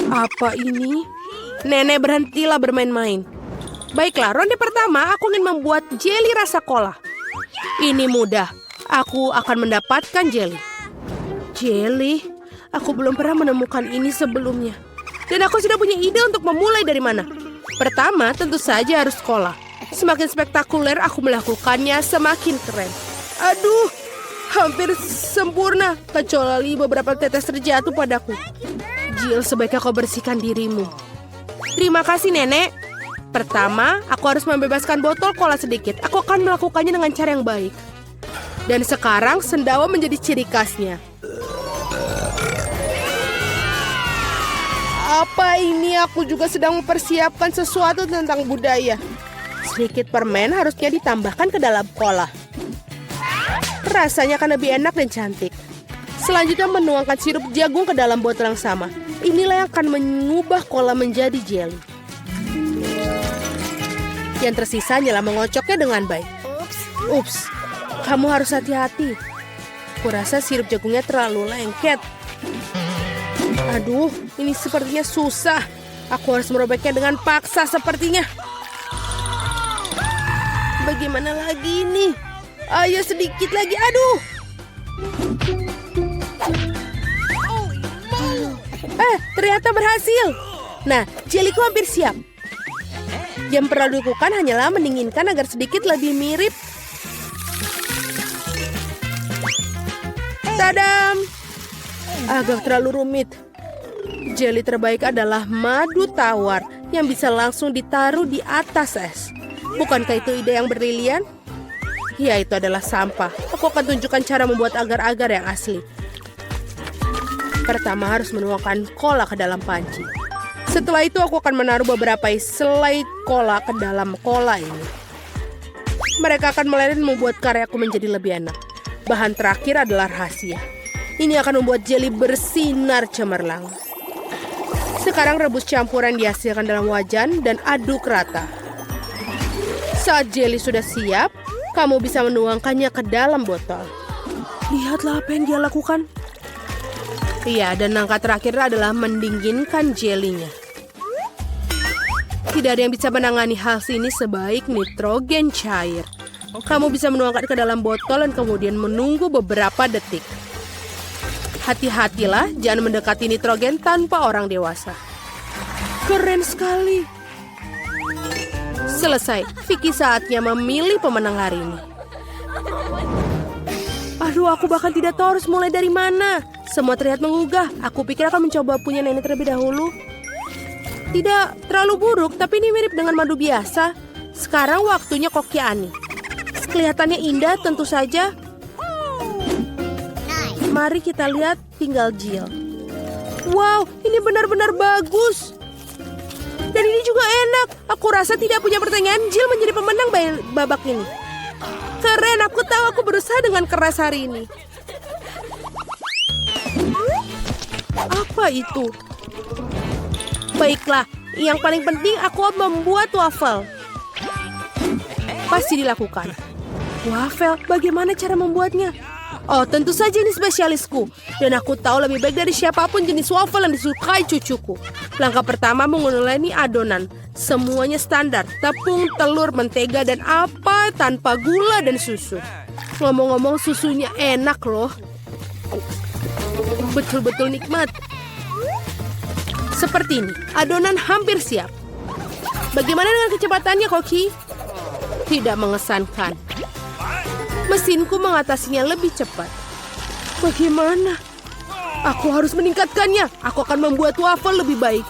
Apa ini? Nenek, berhentilah bermain-main. Baiklah, ronde pertama aku ingin membuat jelly rasa cola. Ini mudah. Aku akan mendapatkan jelly. Jelly? Aku belum pernah menemukan ini sebelumnya. Dan aku sudah punya ide untuk memulai dari mana. Pertama, tentu saja harus cola. Semakin spektakuler aku melakukannya, semakin keren. Aduh, hampir sempurna. Kecuali beberapa tetes terjatuh padaku. Jill, sebaiknya kau bersihkan dirimu. Terima kasih, Nenek. Pertama, aku harus membebaskan botol cola sedikit. Aku akan melakukannya dengan cara yang baik. Dan sekarang, sendawa menjadi ciri khasnya. Apa ini? Aku juga sedang mempersiapkan sesuatu tentang budaya. Sedikit permen harusnya ditambahkan ke dalam cola. Rasanya akan lebih enak dan cantik. Selanjutnya menuangkan sirup jagung ke dalam botol yang sama. Inilah yang akan mengubah cola menjadi jelly. Yang tersisa hanyalah mengocoknya dengan baik. Ups, kamu harus hati-hati. Kurasa sirup jagungnya terlalu lengket. Aduh, ini sepertinya susah. Aku harus merobeknya dengan paksa sepertinya. Bagaimana lagi ini? Ayo sedikit lagi, aduh. Ternyata berhasil. Nah, jeliku hampir siap. Yang perlu dilakukan hanyalah mendinginkan agar sedikit lebih mirip. Tadam! Agak terlalu rumit. Jeli terbaik adalah madu tawar yang bisa langsung ditaruh di atas es. Bukankah itu ide yang brilian? Ya, itu adalah sampah. Aku akan tunjukkan cara membuat agar-agar yang asli. Pertama harus menuangkan cola ke dalam panci. Setelah itu aku akan menaruh beberapa selai cola ke dalam cola ini. Mereka akan meleleh dan membuat karyaku menjadi lebih enak. Bahan terakhir adalah rahasia. Ini akan membuat jelly bersinar cemerlang. Sekarang rebus campuran dihasilkan dalam wajan dan aduk rata. Saat jelly sudah siap, kamu bisa menuangkannya ke dalam botol. Lihatlah apa yang dia lakukan. Iya, dan langkah terakhir adalah mendinginkan jelinya. Tidak ada yang bisa menangani hal ini sebaik nitrogen cair. Kamu bisa menuangkan ke dalam botol dan kemudian menunggu beberapa detik. Hati-hatilah, jangan mendekati nitrogen tanpa orang dewasa. Keren sekali. Selesai. Vicky saatnya memilih pemenang hari ini. Aduh, aku bahkan tidak tahu harus mulai dari mana. Semua terlihat menggugah. Aku pikir akan mencoba punya nenek terlebih dahulu. Tidak terlalu buruk, tapi ini mirip dengan madu biasa. Sekarang waktunya koki Ani. Kelihatannya indah tentu saja. Mari kita lihat tinggal Jill. Wow, ini benar-benar bagus. Dan ini juga enak. Aku rasa tidak punya pertanyaan, Jill menjadi pemenang babak ini. Keren, aku tahu aku berusaha dengan keras hari ini. Apa itu? Baiklah, yang paling penting aku membuat waffle. Pasti dilakukan. Waffle, bagaimana cara membuatnya? Oh, tentu saja ini spesialisku. Dan aku tahu lebih baik dari siapapun jenis waffle yang disukai cucuku. Langkah pertama menguleni adonan. Semuanya standar. Tepung, telur, mentega, dan apa tanpa gula dan susu. Ngomong-ngomong, susunya enak loh. Betul-betul nikmat. Seperti ini, adonan hampir siap. Bagaimana dengan kecepatannya, Koki? Tidak mengesankan. Mesinku mengatasinya lebih cepat. Bagaimana? Aku harus meningkatkannya. Aku akan membuat waffle lebih baik.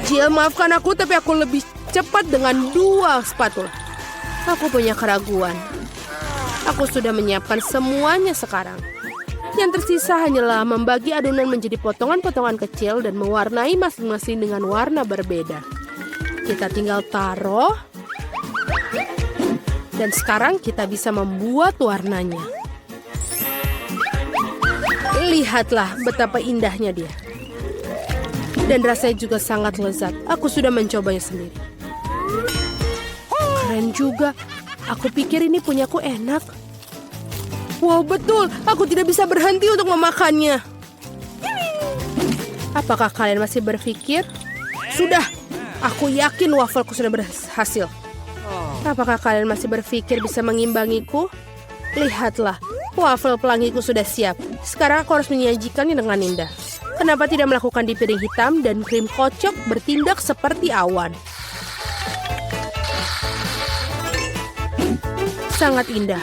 Jill, maafkan aku, tapi aku lebih cepat dengan 2 spatula. Aku punya keraguan. Aku sudah menyiapkan semuanya sekarang. Yang tersisa hanyalah membagi adonan menjadi potongan-potongan kecil dan mewarnai masing-masing dengan warna berbeda. Kita tinggal taruh. Dan sekarang kita bisa membuat warnanya. Lihatlah betapa indahnya dia. Dan rasanya juga sangat lezat. Aku sudah mencobanya sendiri. Keren juga. Aku pikir ini punyaku enak. Wow, betul. Aku tidak bisa berhenti untuk memakannya. Apakah kalian masih berpikir? Sudah, aku yakin wafelku sudah berhasil. Apakah kalian masih berpikir bisa mengimbangiku? Lihatlah, wafel pelangiku sudah siap. Sekarang aku harus menyajikannya dengan indah. Kenapa tidak melakukan di piring hitam dan krim kocok bertindak seperti awan? Sangat indah.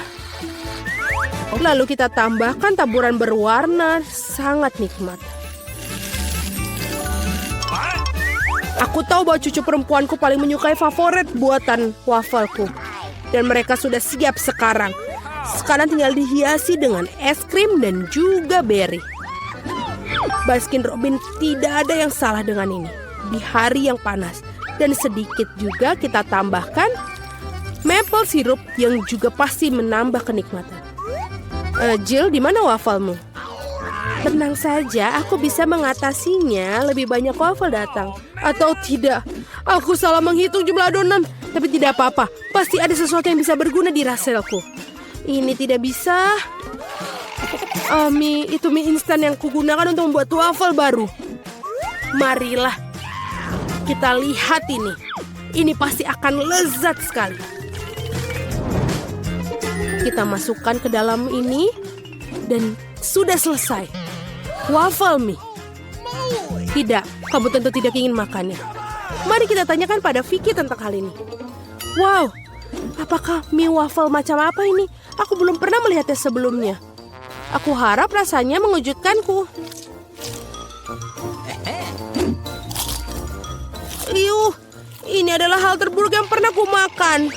Lalu kita tambahkan taburan berwarna, sangat nikmat. Aku tahu bahwa cucu perempuanku paling menyukai favorit buatan wafelku. Dan mereka sudah siap sekarang. Sekarang tinggal dihiasi dengan es krim dan juga beri. Baskin Robin, tidak ada yang salah dengan ini. Di hari yang panas. Dan sedikit juga kita tambahkan maple syrup yang juga pasti menambah kenikmatan. Jill, di mana wafelmu? Tenang saja, aku bisa mengatasinya. Lebih banyak wafel datang. Atau tidak, aku salah menghitung jumlah adonan. Tapi tidak apa-apa, pasti ada sesuatu yang bisa berguna di raselku. Ini tidak bisa. Itu mie instan yang kugunakan untuk membuat wafel baru. Marilah, kita lihat ini. Ini pasti akan lezat sekali. Kita masukkan ke dalam ini. Dan sudah selesai. Waffle mie. Tidak, kamu tentu tidak ingin makannya. Mari kita tanyakan pada Vicky tentang hal ini. Wow, apakah mie waffle macam apa ini? Aku belum pernah melihatnya sebelumnya. Aku harap rasanya mengejutkanku. Ini adalah hal terburuk yang pernah ku makan.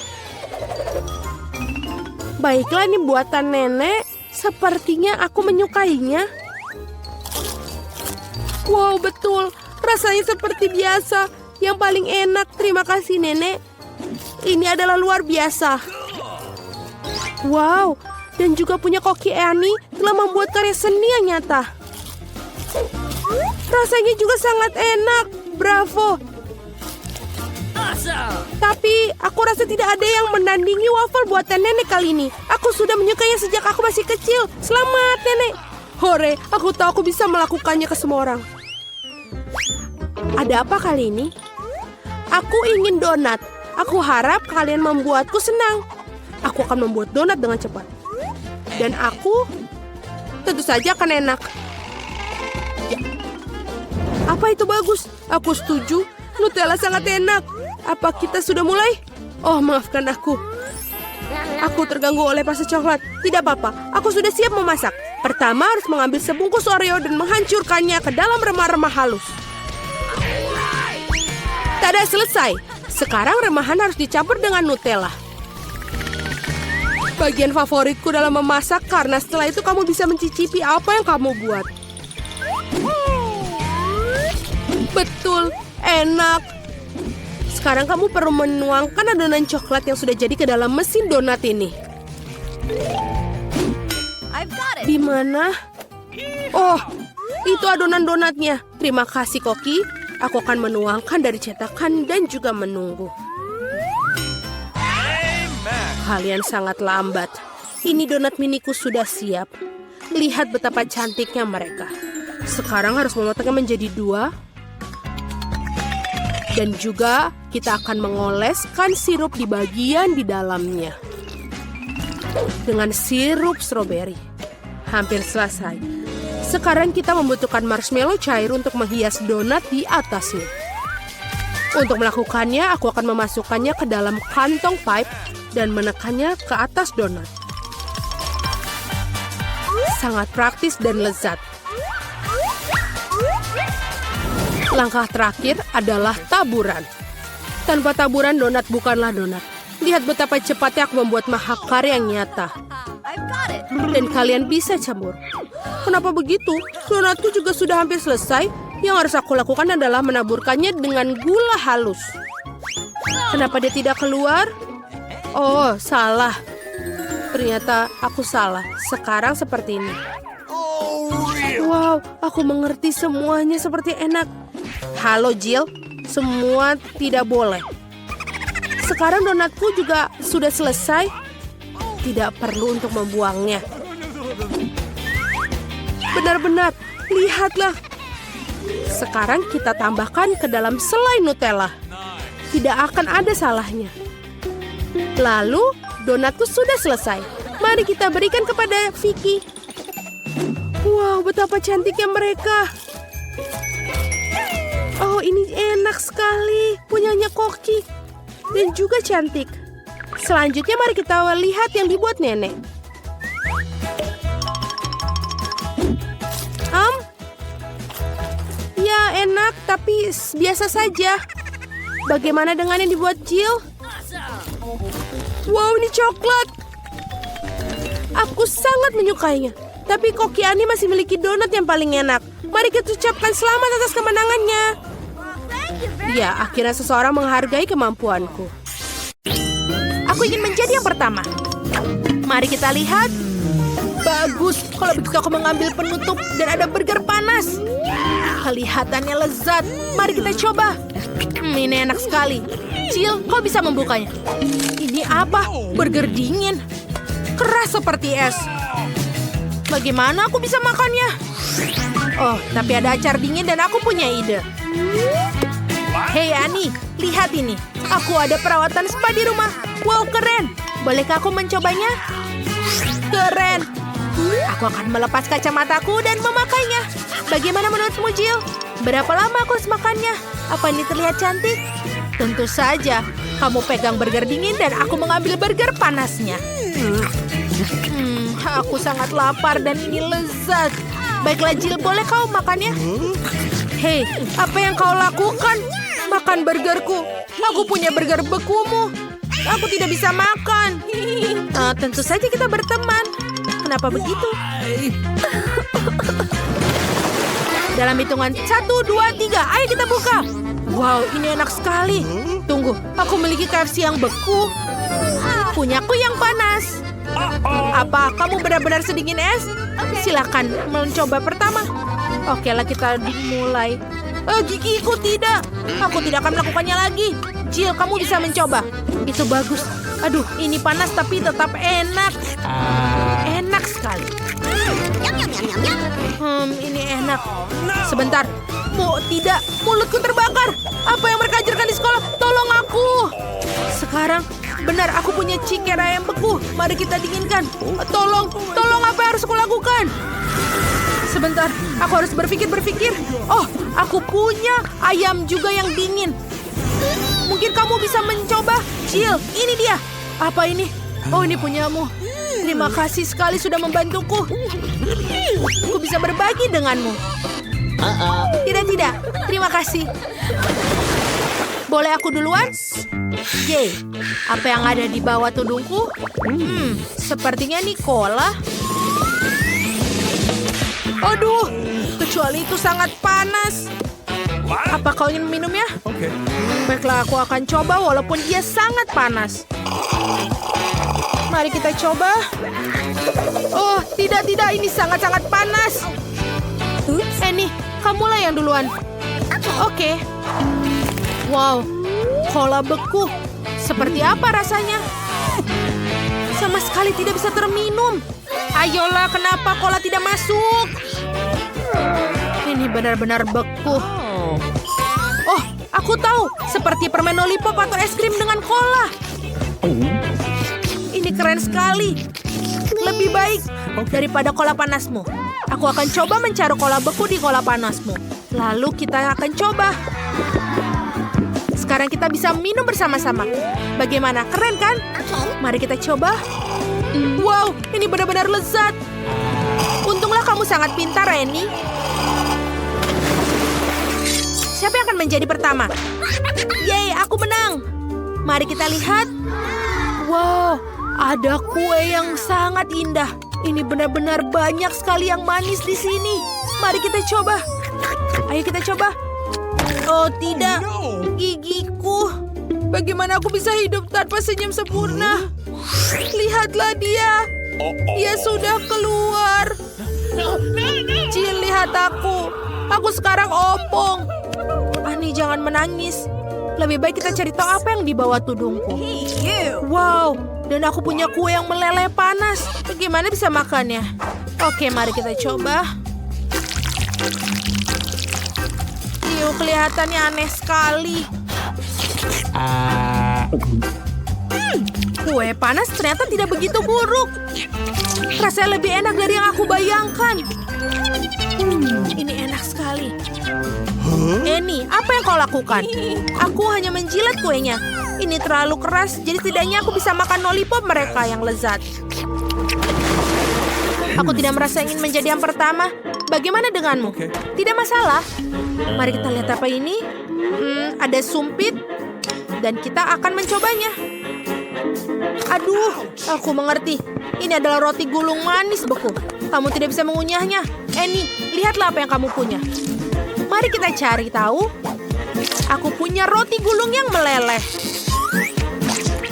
Baiklah, ini buatan nenek. Sepertinya aku menyukainya. Wow, betul. Rasanya seperti biasa. Yang paling enak. Terima kasih, Nenek. Ini adalah luar biasa. Wow, dan juga punya Koki Annie telah membuat karya seni yang nyata. Rasanya juga sangat enak. Bravo. Tapi aku rasa tidak ada yang menandingi waffle buatan nenek kali ini. Aku sudah menyukainya sejak aku masih kecil. Selamat, Nenek. Hore, aku tahu aku bisa melakukannya ke semua orang. Ada apa kali ini? Aku ingin donat. Aku harap kalian membuatku senang. Aku akan membuat donat dengan cepat. Dan aku tentu saja akan enak. Apa itu bagus? Aku setuju. Nutella sangat enak. Apa kita sudah mulai? Oh, maafkan aku. Aku terganggu oleh pasta coklat. Tidak apa-apa, aku sudah siap memasak. Pertama harus mengambil sebungkus Oreo dan menghancurkannya ke dalam remah-remah halus. Tada, selesai. Sekarang remahan harus dicampur dengan Nutella. Bagian favoritku dalam memasak karena setelah itu kamu bisa mencicipi apa yang kamu buat. Betul, enak. Sekarang kamu perlu menuangkan adonan coklat yang sudah jadi ke dalam mesin donat ini. Di mana? Oh, itu adonan donatnya. Terima kasih, Koki. Aku akan menuangkan dari cetakan dan juga menunggu. Kalian sangat lambat. Ini donat miniku sudah siap. Lihat betapa cantiknya mereka. Sekarang harus memotongnya menjadi 2. Dan juga kita akan mengoleskan sirup di bagian di dalamnya. Dengan sirup stroberi. Hampir selesai. Sekarang kita membutuhkan marshmallow cair untuk menghias donat di atasnya. Untuk melakukannya, aku akan memasukkannya ke dalam kantong pipe dan menekannya ke atas donat. Sangat praktis dan lezat. Langkah terakhir adalah taburan. Tanpa taburan, donat bukanlah donat. Lihat betapa cepatnya aku membuat mahakarya yang nyata. Dan kalian bisa campur. Kenapa begitu? Donatku juga sudah hampir selesai. Yang harus aku lakukan adalah menaburkannya dengan gula halus. Kenapa dia tidak keluar? Oh, salah. Ternyata aku salah. Sekarang seperti ini. Wow, aku mengerti semuanya seperti enak. Halo Jill, semua tidak boleh. Sekarang donatku juga sudah selesai. Tidak perlu untuk membuangnya. Benar-benar, lihatlah. Sekarang kita tambahkan ke dalam selai Nutella. Tidak akan ada salahnya. Lalu, donatku sudah selesai. Mari kita berikan kepada Vicky. Wow, betapa cantiknya mereka. Oh, ini enak sekali. Punyanya Koki. Dan juga cantik. Selanjutnya mari kita lihat yang dibuat nenek. Ya, enak, tapi biasa saja. Bagaimana dengan yang dibuat Jill? Wow, ini coklat. Aku sangat menyukainya. Tapi Koki Ani masih memiliki donat yang paling enak. Mari kita ucapkan selamat atas kemenangannya. Ya, akhirnya seseorang menghargai kemampuanku. Aku ingin menjadi yang pertama. Mari kita lihat. Bagus, kalau begitu aku mengambil penutup dan ada burger panas. Kelihatannya lezat. Mari kita coba. Ini enak sekali. Jill, kau bisa membukanya. Ini apa? Burger dingin. Keras seperti es. Bagaimana aku bisa makannya? Oh, tapi ada acar dingin dan aku punya ide. Hei Ani, lihat ini. Aku ada perawatan spa di rumah. Wow, keren. Bolehkah aku mencobanya? Keren. Aku akan melepas kacamataku dan memakainya. Bagaimana menurutmu, Jill? Berapa lama aku harus makannya? Apa ini terlihat cantik? Tentu saja. Kamu pegang burger dingin dan aku mengambil burger panasnya. Aku sangat lapar dan ini lezat. Baiklah, Jill, boleh kau makannya? Hei, apa yang kau lakukan? Makan burgerku. Aku punya burger bekumu. Aku tidak bisa makan. Tentu saja kita berteman. Kenapa begitu? Dalam hitungan 1, 2, 3. Ayo kita buka. Wow, ini enak sekali. Tunggu, aku memiliki KFC yang beku. Punyaku yang panas. Apa kamu benar-benar sedingin es? Silakan mencoba pertama. Oke lah, kita mulai. Gigiku tidak. Aku tidak akan melakukannya lagi. Jill, kamu bisa mencoba. Itu bagus. Aduh, ini panas tapi tetap enak. Enak sekali. Ini enak. Sebentar. Tidak, mulutku terbakar. Apa yang mereka ajarkan di sekolah? Tolong aku. Sekarang, benar aku punya chicken ayam beku. Mari kita dinginkan. Tolong apa yang harus aku lakukan? Sebentar, aku harus berpikir. Oh, aku punya ayam juga yang dingin. Mungkin kamu bisa mencoba. Jill, ini dia. Apa ini? Oh, ini punyamu. Terima kasih sekali sudah membantuku. Aku bisa berbagi denganmu. Tidak. Terima kasih. Boleh aku duluan? Yeay. Apa yang ada di bawah tudungku? Sepertinya ini cola. Aduh, kecuali itu sangat panas. Apa kau ingin minumnya? Baiklah, aku akan coba walaupun ia sangat panas. Mari kita coba. Oh, tidak. Ini sangat-sangat panas. Nih, kamulah yang duluan. Oke. Wow, cola beku. Seperti apa rasanya? Sama sekali tidak bisa terminum. Ayolah, kenapa cola tidak masuk? Ini benar-benar beku. Oh, aku tahu. Seperti permen lollipop atau es krim dengan cola. Ini keren sekali. Lebih baik daripada cola panasmu. Aku akan coba mencari cola beku di cola panasmu. Lalu kita akan coba. Sekarang kita bisa minum bersama-sama. Bagaimana? Keren kan? Mari kita coba. Wow, ini benar-benar lezat. Untunglah kamu sangat pintar, Reni. Siapa yang akan menjadi pertama? Yeay, aku menang. Mari kita lihat. Wow, ada kue yang sangat indah. Ini benar-benar banyak sekali yang manis di sini. Mari kita coba. Ayo kita coba. Oh tidak, gigiku. Bagaimana aku bisa hidup tanpa senyum sempurna? Lihatlah dia. Dia sudah keluar. Jill, lihat aku. Aku sekarang ompong. Ani, jangan menangis. Lebih baik kita cari tahu apa yang di bawah tudungku. Wow, dan aku punya kue yang meleleh panas. Bagaimana bisa makannya? Oke, mari kita coba. kelihatannya aneh sekali. Kue panas ternyata tidak begitu buruk. Rasanya lebih enak dari yang aku bayangkan. Ini enak sekali. Annie, apa yang kau lakukan? Aku hanya menjilat kuenya. Ini terlalu keras, jadi setidaknya aku bisa makan lollipop mereka yang lezat. Aku tidak merasa ingin menjadi yang pertama. Bagaimana denganmu? Tidak masalah. Mari kita lihat apa ini. Ada sumpit. Dan kita akan mencobanya. Aduh, aku mengerti. Ini adalah roti gulung manis beku. Kamu tidak bisa mengunyahnya. Annie, lihatlah apa yang kamu punya. Mari kita cari tahu. Aku punya roti gulung yang meleleh.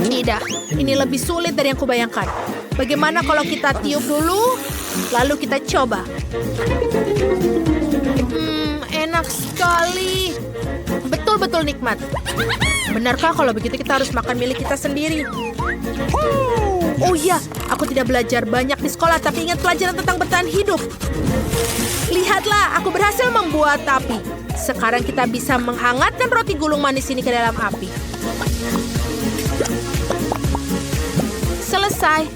Tidak, ini lebih sulit dari yang kubayangkan. Bagaimana kalau kita tiup dulu, lalu kita coba. Enak sekali. Betul-betul nikmat. Benarkah kalau begitu kita harus makan milik kita sendiri? Oh iya, aku tidak belajar banyak di sekolah, tapi ingat pelajaran tentang bertahan hidup. Lihatlah, aku berhasil membuat api. Sekarang kita bisa menghangatkan roti gulung manis ini ke dalam api. Selesai.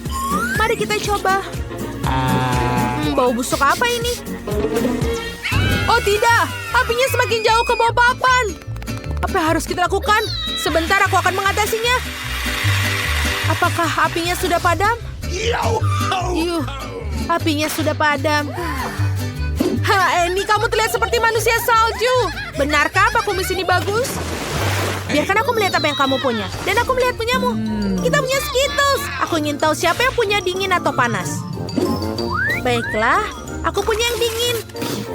Mari kita coba. Bau busuk apa ini? Oh tidak, apinya semakin jauh ke bawah papan. Apa yang harus kita lakukan? Sebentar, aku akan mengatasinya. Apakah apinya sudah padam? Apinya sudah padam. Annie, kamu terlihat seperti manusia salju. Benarkah apa kumis ini bagus? Biarkan aku melihat apa yang kamu punya. Dan aku melihat punyamu. Kita punya Skittles. Aku ingin tahu siapa yang punya dingin atau panas. Baiklah, aku punya yang dingin.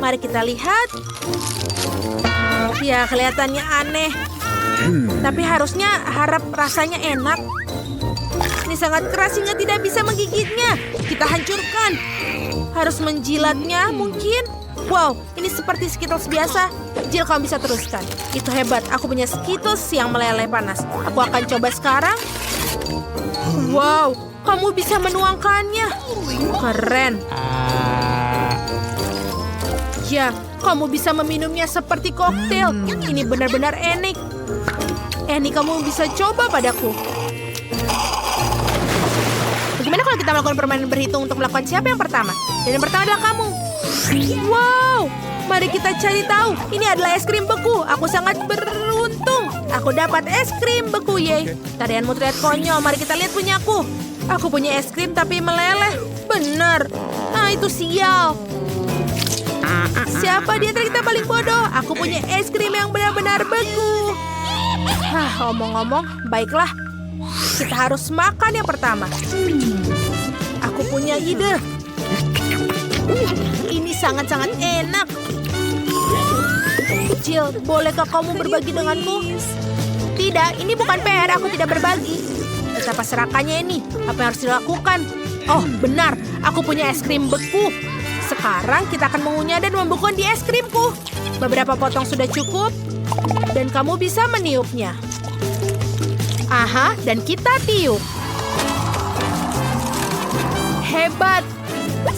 Mari kita lihat. Ya, kelihatannya aneh. Tapi harusnya rasanya enak. Ini sangat keras hingga tidak bisa menggigitnya. Kita hancurkan. Harus menjilatnya mungkin. Wow, ini seperti Skittles biasa. Jill, kamu bisa teruskan. Itu hebat, aku punya Skittles yang meleleh panas. Aku akan coba sekarang. Wow, kamu bisa menuangkannya. Keren. Ya, kamu bisa meminumnya seperti koktail. Ini benar-benar enak. Annie, kamu bisa coba padaku. Bagaimana kalau kita melakukan permainan berhitung untuk melakukan siapa yang pertama? Dan yang pertama adalah kamu. Wow, mari kita cari tahu. Ini adalah es krim beku. Aku sangat beruntung. Aku dapat es krim beku, yeay. Tarianmu terlihat konyol. Mari kita lihat punyaku. Aku punya es krim tapi meleleh. Benar. Itu sial. Siapa di antara kita paling bodoh? Aku punya es krim yang benar-benar beku. Omong-omong, baiklah. Kita harus makan yang pertama. Aku punya ide. Ini sangat-sangat enak. Jill, bolehkah kamu berbagi denganku? Tidak, ini bukan PR, aku tidak berbagi. Betapa serakannya ini. Apa yang harus dilakukan? Oh, benar. Aku punya es krim beku. Sekarang kita akan mengunyah dan membekukan di es krimku. Beberapa potong sudah cukup. Dan kamu bisa meniupnya. Aha, dan kita tiup. Hebat.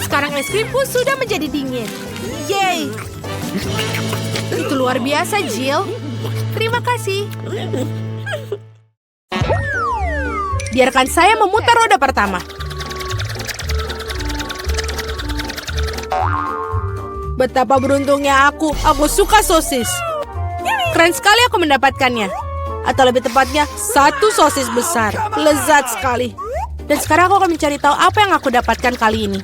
Sekarang es krimku sudah menjadi dingin. Yeay. Itu luar biasa, Jill. Terima kasih. Biarkan saya memutar roda pertama. Betapa beruntungnya aku. Aku suka sosis. Keren sekali aku mendapatkannya. Atau lebih tepatnya, satu sosis besar. Lezat sekali. Dan sekarang aku akan mencari tahu apa yang aku dapatkan kali ini.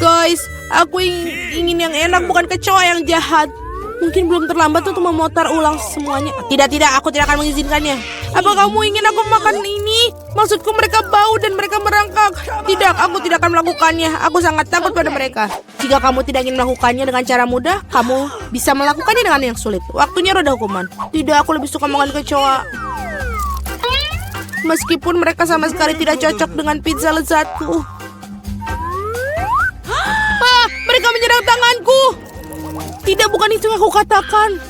Guys, aku ingin yang enak, bukan kecoa yang jahat. Mungkin belum terlambat untuk memutar ulang semuanya. Tidak, aku tidak akan mengizinkannya. Apa kamu ingin aku makan ini? Maksudku mereka bau dan mereka merangkak. Tidak, aku tidak akan melakukannya. Aku sangat takut pada mereka. Jika kamu tidak ingin melakukannya dengan cara mudah, kamu bisa melakukannya dengan yang sulit. Waktunya roda hukuman. Tidak, aku lebih suka makan kecoa. Meskipun mereka sama sekali tidak cocok dengan pizza lezatku. Mereka menyerang tanganku. Tidak, bukan itu yang aku katakan.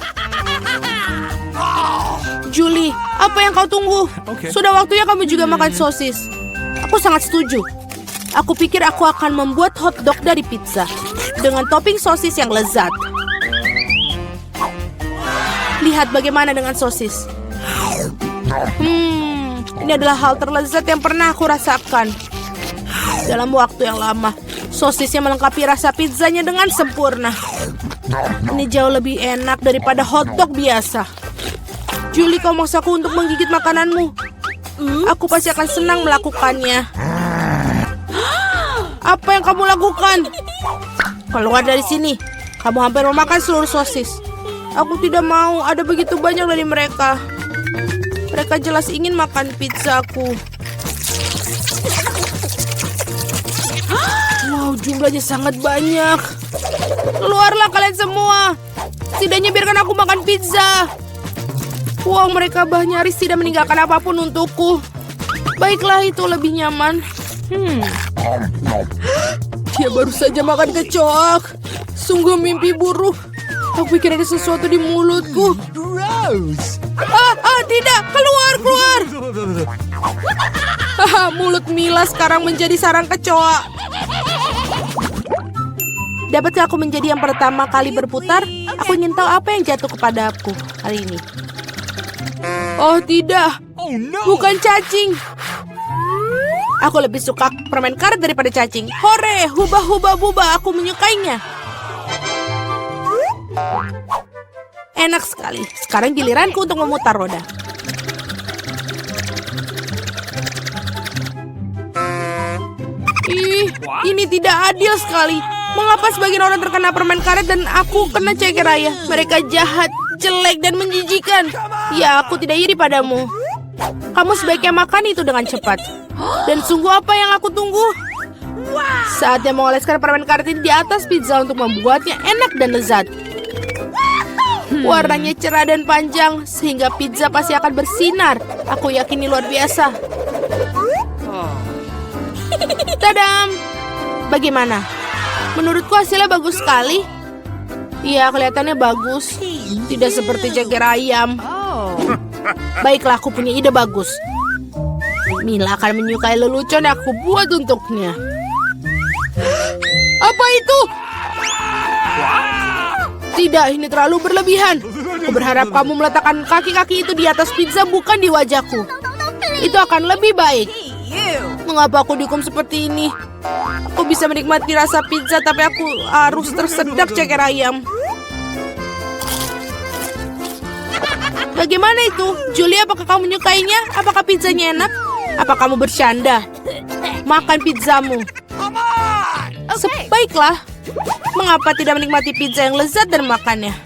Julie, apa yang kau tunggu? Sudah waktunya kamu juga makan sosis. Aku sangat setuju. Aku pikir aku akan membuat hotdog dari pizza dengan topping sosis yang lezat. Lihat bagaimana dengan sosis. Ini adalah hal terlezat yang pernah aku rasakan. Dalam waktu yang lama, sosisnya melengkapi rasa pizzanya dengan sempurna. Ini jauh lebih enak daripada hotdog biasa. Julie, kau maksaku untuk menggigit makananmu. Aku pasti akan senang melakukannya. Apa yang kamu lakukan? Keluar dari sini. Kamu hampir memakan seluruh sosis. Aku tidak mau, ada begitu banyak dari mereka. Mereka jelas ingin makan pizzaku. Wow, jumlahnya sangat banyak. Keluarlah kalian semua. Setidaknya biarkan aku makan pizza. Wow, mereka nyaris tidak meninggalkan apapun untukku. Baiklah, itu lebih nyaman. Dia baru saja makan kecoak. Sungguh mimpi buruk. Aku pikir ada sesuatu di mulutku. Tidak, keluar. Mulut Mila sekarang menjadi sarang kecoa. Dapatkah aku menjadi yang pertama kali berputar? Aku ingin tahu apa yang jatuh kepada aku hari ini. Oh tidak, bukan cacing. Aku lebih suka permen karet daripada cacing. Hore, hubah, aku menyukainya. Enak sekali. Sekarang giliranku untuk memutar roda. Ini tidak adil sekali. Mengapa sebagian orang terkena permen karet dan aku kena ceker raya? Mereka jahat, jelek, dan menjijikan. Ya, aku tidak iri padamu. Kamu sebaiknya makan itu dengan cepat. Dan sungguh apa yang aku tunggu? Saatnya mengoleskan permen karet ini di atas pizza untuk membuatnya enak dan lezat. Warnanya cerah dan panjang, sehingga pizza pasti akan bersinar. Aku yakin ini luar biasa. Tadam! Bagaimana? Menurutku hasilnya bagus sekali. Iya, kelihatannya bagus. Tidak seperti ceker ayam. Baiklah, aku punya ide bagus. Mila akan menyukai lelucon yang aku buat untuknya. Apa itu? Tidak, ini terlalu berlebihan. Aku berharap kamu meletakkan kaki-kaki itu di atas pizza, bukan di wajahku. Itu akan lebih baik. Mengapa aku dihukum seperti ini? Aku bisa menikmati rasa pizza, tapi aku harus tersedak ceker ayam. Bagaimana itu? Julie, apakah kamu menyukainya? Apakah pizzanya enak? Apa kamu bercanda? Makan pizzamu. Baiklah. Mengapa tidak menikmati pizza yang lezat dan makannya?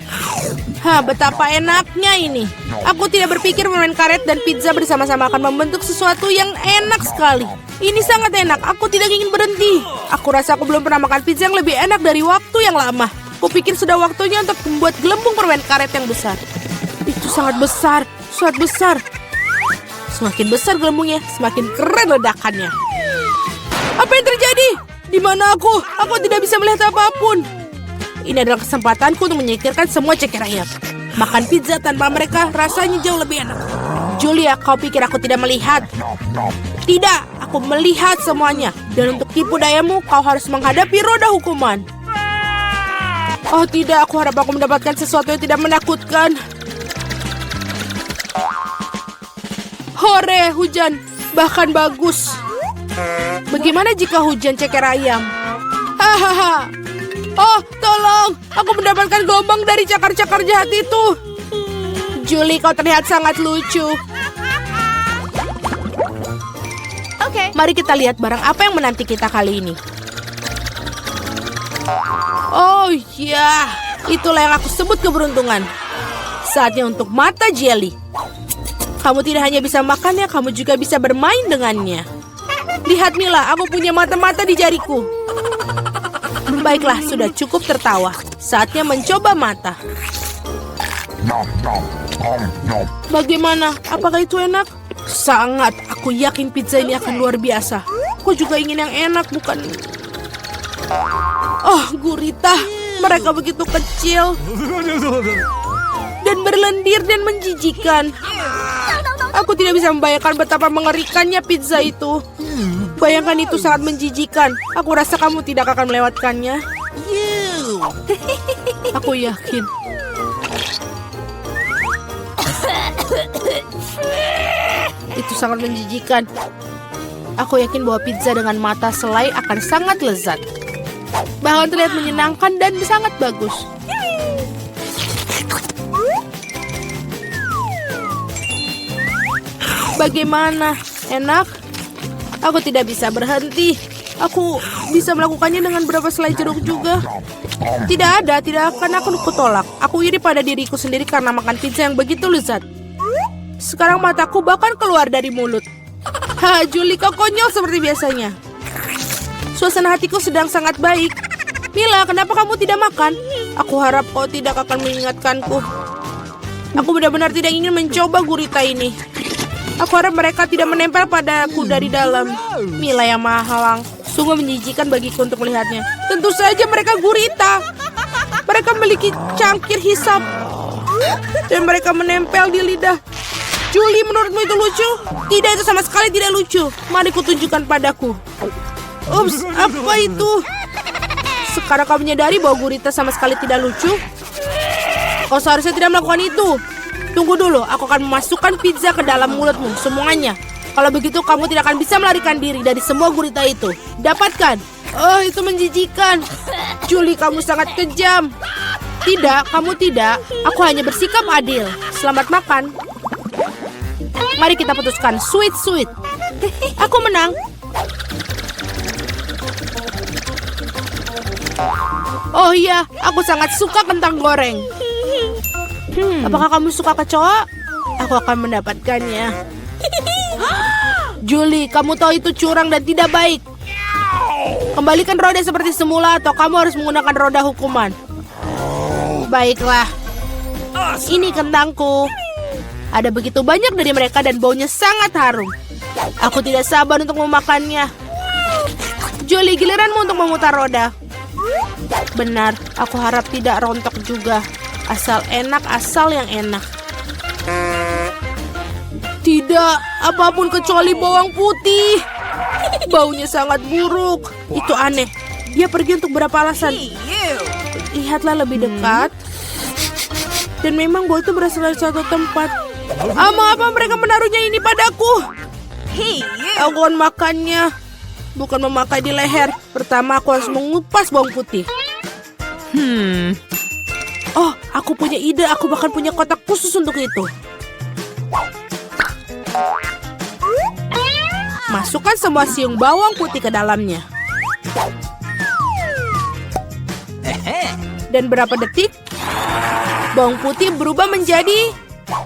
Betapa enaknya ini. Aku tidak berpikir permen karet dan pizza bersama-sama akan membentuk sesuatu yang enak sekali. Ini sangat enak. Aku tidak ingin berhenti. Aku rasa aku belum pernah makan pizza yang lebih enak dari waktu yang lama. Kupikir sudah waktunya untuk membuat gelembung permen karet yang besar. Itu sangat besar. Semakin besar gelembungnya, semakin keren ledakannya. Apa yang terjadi? Di mana aku? Aku tidak bisa melihat apapun. Ini adalah kesempatanku untuk menyingkirkan semua ceker ayam. Makan pizza tanpa mereka rasanya jauh lebih enak. Julia, kau pikir aku tidak melihat? Tidak, aku melihat semuanya. Dan untuk tipu dayamu, kau harus menghadapi roda hukuman. Oh tidak, aku harap aku mendapatkan sesuatu yang tidak menakutkan. Hore, hujan. Bahkan bagus. Bagaimana jika hujan ceker ayam? Hahaha. Oh, tolong. Aku mendapatkan gelombang dari cakar-cakar jahat itu. Julie, kau terlihat sangat lucu. Oke. Mari kita lihat barang apa yang menanti kita kali ini. Oh ya, itulah yang aku sebut keberuntungan. Saatnya untuk mata jelly. Kamu tidak hanya bisa makannya, kamu juga bisa bermain dengannya. Lihat Mila, aku punya mata-mata di jariku. Baiklah, sudah cukup tertawa. Saatnya mencoba mata. Bagaimana? Apakah itu enak? Sangat. Aku yakin pizza ini akan luar biasa. Aku juga ingin yang enak, bukan? Oh, gurita. Mereka begitu kecil. Dan berlendir dan menjijikan. Aku tidak bisa membayangkan betapa mengerikannya pizza itu. Bayangkan itu sangat menjijikan. Aku rasa kamu tidak akan melewatkannya. Aku yakin. Itu sangat menjijikan. Aku yakin bahwa pizza dengan mata selai akan sangat lezat. Bahkan terlihat menyenangkan dan sangat bagus. Bagaimana? Enak? Aku tidak bisa berhenti. Aku bisa melakukannya dengan berapa selai jeruk juga. Tidak akan aku kutolak. Aku iri pada diriku sendiri karena makan pizza yang begitu lezat. Sekarang mataku bahkan keluar dari mulut. Julie, kau konyol seperti biasanya. Suasana hatiku sedang sangat baik. Mila, kenapa kamu tidak makan? Aku harap kau tidak akan mengingatkanku. Aku benar-benar tidak ingin mencoba gurita ini. Aku harap mereka tidak menempel padaku dari dalam. Mila yang mahalang. Sungguh menjijikan bagiku untuk melihatnya. Tentu saja mereka gurita. Mereka memiliki cangkir hisap. Dan mereka menempel di lidah. Julie, menurutmu itu lucu? Tidak, itu sama sekali tidak lucu. Mari kutunjukkan padaku. Ups, apa itu? Sekarang kau menyadari bahwa gurita sama sekali tidak lucu? Kau seharusnya tidak melakukan itu. Tunggu dulu, aku akan memasukkan pizza ke dalam mulutmu, semuanya. Kalau begitu, kamu tidak akan bisa melarikan diri dari semua gurita itu. Dapatkan. Oh, itu menjijikan. Julie, kamu sangat kejam. Tidak, kamu tidak. Aku hanya bersikap adil. Selamat makan. Mari kita putuskan. Sweet. Aku menang. Oh iya, aku sangat suka kentang goreng. Apakah kamu suka kecoa? Aku akan mendapatkannya. Julie, kamu tahu itu curang dan tidak baik. Kembalikan roda seperti semula atau kamu harus menggunakan roda hukuman. Baiklah. Ini kentangku. Ada begitu banyak dari mereka dan baunya sangat harum. Aku tidak sabar untuk memakannya. Julie, giliranmu untuk memutar roda. Benar, aku harap tidak rontok juga. Asal enak, asal yang enak. Tidak, apapun kecuali bawang putih. Baunya sangat buruk. Itu aneh. Dia pergi untuk berapa alasan? Lihatlah lebih dekat. Dan memang bau itu berasal dari suatu tempat. Mengapa mereka menaruhnya ini padaku? Aku akan makannya. Bukan memakai di leher. Pertama aku harus mengupas bawang putih. Oh, aku punya ide. Aku bahkan punya kotak khusus untuk itu. Masukkan semua siung bawang putih ke dalamnya. Dan berapa detik, bawang putih berubah menjadi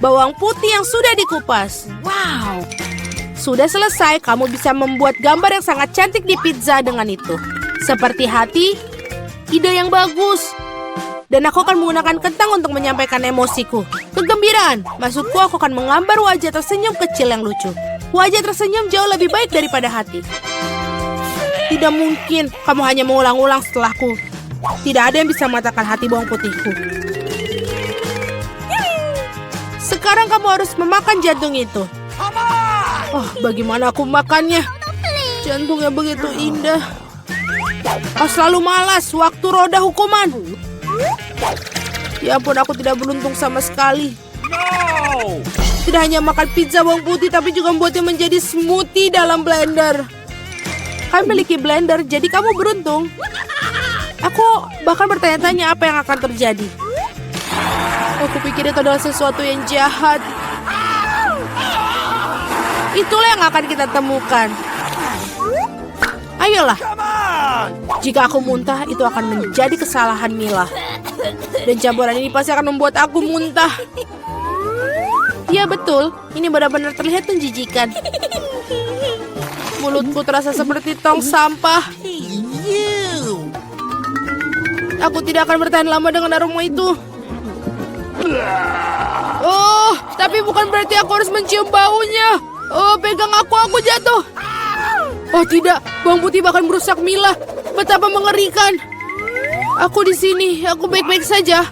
bawang putih yang sudah dikupas. Wow. Sudah selesai, kamu bisa membuat gambar yang sangat cantik di pizza dengan itu. Seperti hati, ide yang bagus. Dan aku akan menggunakan kentang untuk menyampaikan emosiku. Kegembiraan. Maksudku, aku akan menggambar wajah tersenyum kecil yang lucu. Wajah tersenyum jauh lebih baik daripada hati. Tidak mungkin kamu hanya mengulang-ulang setelahku. Tidak ada yang bisa mengatakan hati bawang putihku. Sekarang kamu harus memakan jantung itu. Oh, bagaimana aku makannya? Jantungnya begitu indah. Kau selalu malas waktu roda hukuman. Ya ampun, aku tidak beruntung sama sekali. Tidak hanya makan pizza bawang putih, tapi juga membuatnya menjadi smoothie dalam blender. Kamu memiliki blender, jadi kamu beruntung. Aku bahkan bertanya-tanya apa yang akan terjadi. Aku pikir itu adalah sesuatu yang jahat. Itulah yang akan kita temukan. Ayolah. Jika aku muntah, itu akan menjadi kesalahan Mila. Dan campuran ini pasti akan membuat aku muntah. Ya betul, ini benar-benar terlihat menjijikan. Mulutku terasa seperti tong sampah. Aku tidak akan bertahan lama dengan aroma itu. Oh, tapi bukan berarti aku harus mencium baunya. Oh, pegang aku jatuh. Oh tidak, bawang putih bahkan merusak Mila. Betapa mengerikan. Aku di sini, aku baik-baik saja.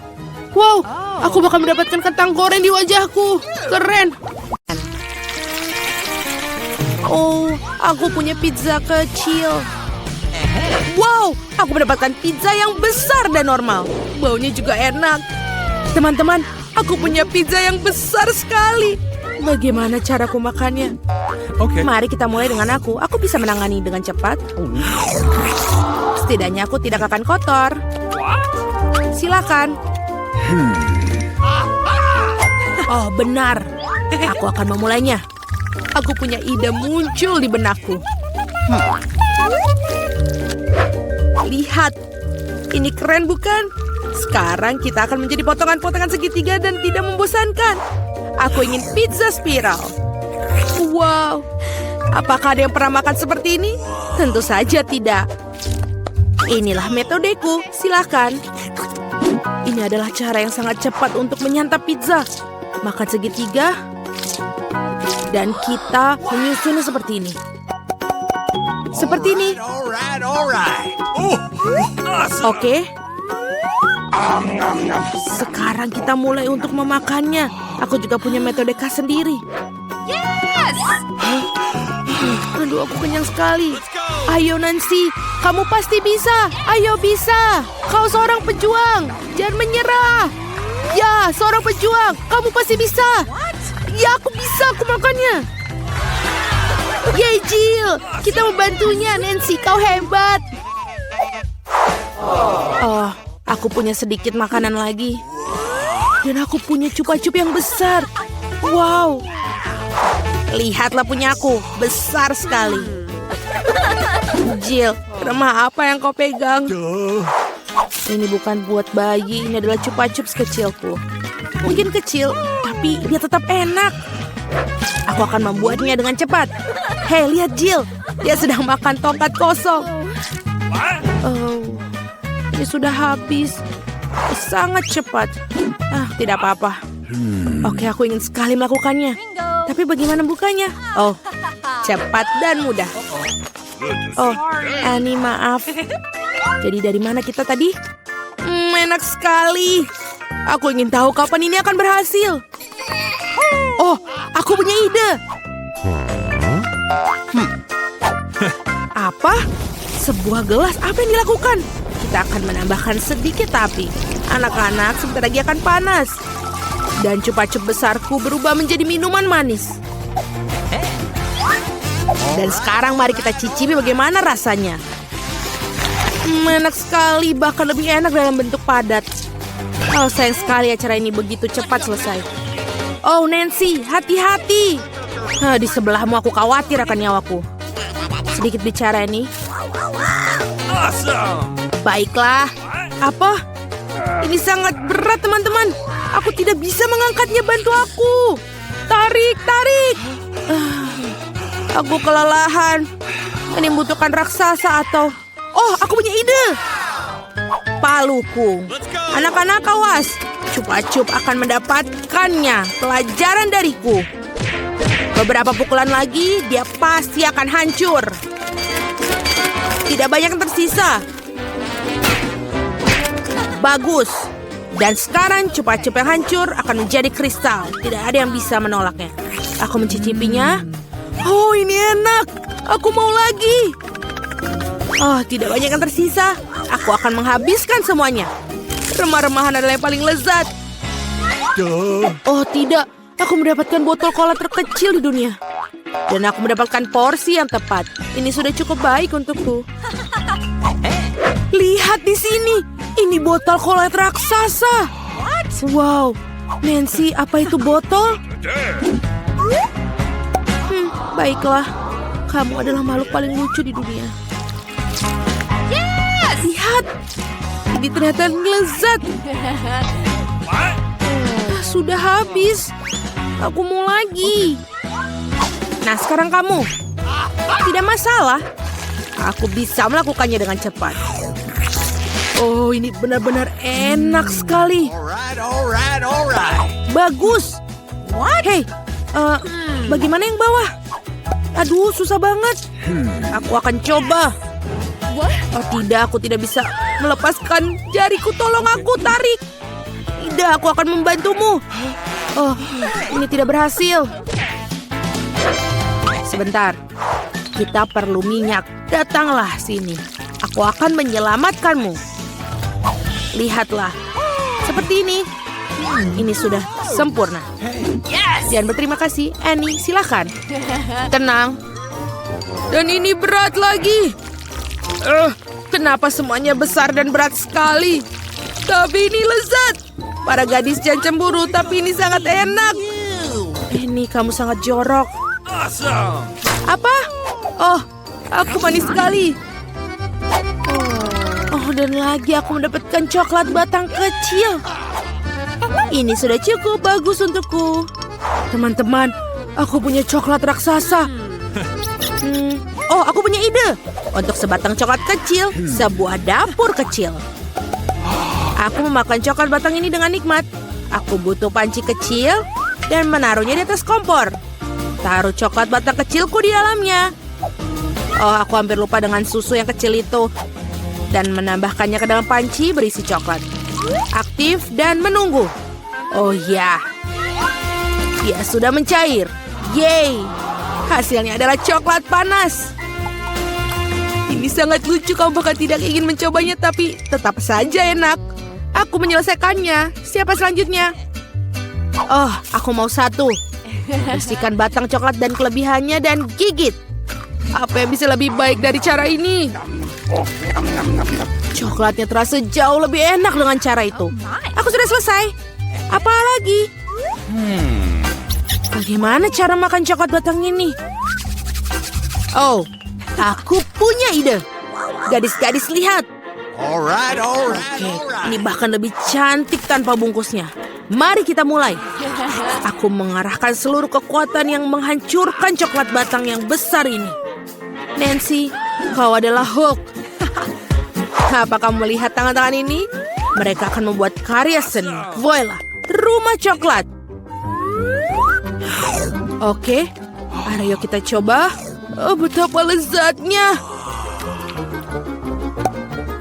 Wow, aku bahkan mendapatkan kentang goreng di wajahku. Keren. Oh, aku punya pizza kecil. Wow, aku mendapatkan pizza yang besar dan normal. Baunya juga enak. Teman-teman, Aku punya pizza yang besar sekali. Bagaimana caraku makannya? Okay. Mari kita mulai dengan aku. Aku bisa menangani dengan cepat. Setidaknya aku tidak akan kotor. Silakan. Oh, benar. Aku akan memulainya. Aku punya ide muncul di benakku. Lihat. Ini keren bukan? Sekarang kita akan menjadi potongan-potongan segitiga dan tidak membosankan. Aku ingin pizza spiral. Wow. Apakah ada yang pernah makan seperti ini? Tentu saja tidak. Inilah metodeku. Silakan. Ini adalah cara yang sangat cepat untuk menyantap pizza. Makan segitiga. Dan kita menyusunnya seperti ini. Seperti ini. Oke. Sekarang kita mulai untuk memakannya. Aku juga punya metode khas sendiri. Yes! Aduh, aku kenyang sekali. Ayo Nancy, kamu pasti bisa. Ayo bisa. Kau seorang pejuang. Jangan menyerah. Ya, seorang pejuang. Kamu pasti bisa. Ya, aku bisa. Aku makannya. Yeay, Jill. Kita membantunya, Nancy. Kau hebat. Oh, aku punya sedikit makanan lagi. Dan aku punya cupa-cup yang besar. Wow. Lihatlah punya aku. Besar sekali. Jill, remah apa yang kau pegang? Ini bukan buat bayi. Ini adalah cupa-cup sekecilku. Mungkin kecil, tapi dia tetap enak. Aku akan membuatnya dengan cepat. Hei, lihat Jill. Dia sedang makan tongkat kosong. Oh, ini sudah habis. Sangat cepat. Tidak apa-apa. Oke, aku ingin sekali melakukannya. Tapi bagaimana bukanya? Oh, cepat dan mudah. Oh, Annie, maaf. Jadi dari mana kita tadi? Enak sekali. Aku ingin tahu kapan ini akan berhasil. Oh, aku punya ide. Apa? Sebuah gelas, apa yang dilakukan? Kita akan menambahkan sedikit api. Anak-anak sebentar lagi akan panas. Dan cupa-cup besarku berubah menjadi minuman manis. Dan sekarang mari kita cicipi bagaimana rasanya. Enak sekali, bahkan lebih enak dalam bentuk padat. Oh, sayang sekali acara ini begitu cepat selesai. Oh, Nancy, hati-hati. Di sebelahmu aku khawatir akan nyawaku. Sedikit bicara nih. Baiklah. Apa? Ini sangat berat, teman-teman. Aku tidak bisa mengangkatnya, bantu aku. Tarik, tarik. Aku kelelahan. Ini membutuhkan raksasa atau... Oh, aku punya ide. Paluku. Anak-anak awas. Cupa-cup akan mendapatkannya. Pelajaran dariku. Beberapa pukulan lagi, dia pasti akan hancur. Tidak banyak yang tersisa. Bagus. Dan sekarang cupa-cup yang hancur akan menjadi kristal. Tidak ada yang bisa menolaknya. Aku mencicipinya. Oh, ini enak. Aku mau lagi. Oh, tidak banyak yang tersisa. Aku akan menghabiskan semuanya. Remah-remahan adalah yang paling lezat. Oh, tidak. Aku mendapatkan botol cola terkecil di dunia. Dan aku mendapatkan porsi yang tepat. Ini sudah cukup baik untukku. Lihat di sini. Ini botol cola raksasa. Wow. Nancy, apa itu botol? Baiklah. Kamu adalah makhluk paling lucu di dunia. Lihat. Ini ternyata lezat. Sudah habis. Aku mau lagi. Nah, sekarang kamu. Tidak masalah. Aku bisa melakukannya dengan cepat. Oh, ini benar-benar enak sekali. Bagus. Hei, bagaimana yang bawah? Aduh, susah banget. Aku akan coba. Oh tidak, aku tidak bisa melepaskan jariku. Tolong aku, tarik. Tidak, aku akan membantumu. Oh, ini tidak berhasil. Sebentar, kita perlu minyak. Datanglah sini. Aku akan menyelamatkanmu. Lihatlah, seperti ini. Ini sudah sempurna. Jangan berterima kasih, Annie. Silakan. Tenang. Dan ini berat lagi. Kenapa semuanya besar dan berat sekali? Tapi ini lezat. Para gadis jangan cemburu, tapi ini sangat enak. Annie, kamu sangat jorok. Apa? Oh, aku manis sekali. Oh, dan lagi aku mendapatkan coklat batang kecil. Ini sudah cukup bagus untukku. Teman-teman, aku punya coklat raksasa. Oh, aku punya ide. Untuk sebatang coklat kecil, sebuah dapur kecil. Aku memakan coklat batang ini dengan nikmat. Aku butuh panci kecil dan menaruhnya di atas kompor. Taruh coklat batang kecilku di dalamnya. Oh, aku hampir lupa dengan susu yang kecil itu. Dan menambahkannya ke dalam panci berisi coklat. Aktif dan menunggu. Oh ya. Dia sudah mencair. Yeay. Hasilnya adalah coklat panas. Ini sangat lucu, kamu bahkan tidak ingin mencobanya, tapi tetap saja enak. Aku menyelesaikannya. Siapa selanjutnya? Oh, aku mau satu. Bersihkan batang coklat dan kelebihannya dan gigit. Apa yang bisa lebih baik dari cara ini? Coklatnya terasa jauh lebih enak dengan cara itu. Aku sudah selesai. Apa lagi? Bagaimana cara makan coklat batang ini? Oh, aku punya ide. Gadis-gadis, lihat. Oke, ini bahkan lebih cantik tanpa bungkusnya. Mari kita mulai. Aku mengarahkan seluruh kekuatan yang menghancurkan coklat batang yang besar ini. Nancy, kau adalah Hulk. Apa kamu melihat tangan-tangan ini? Mereka akan membuat karya seni. Voila, rumah coklat. Oke, ayo kita coba. Oh, betapa lezatnya.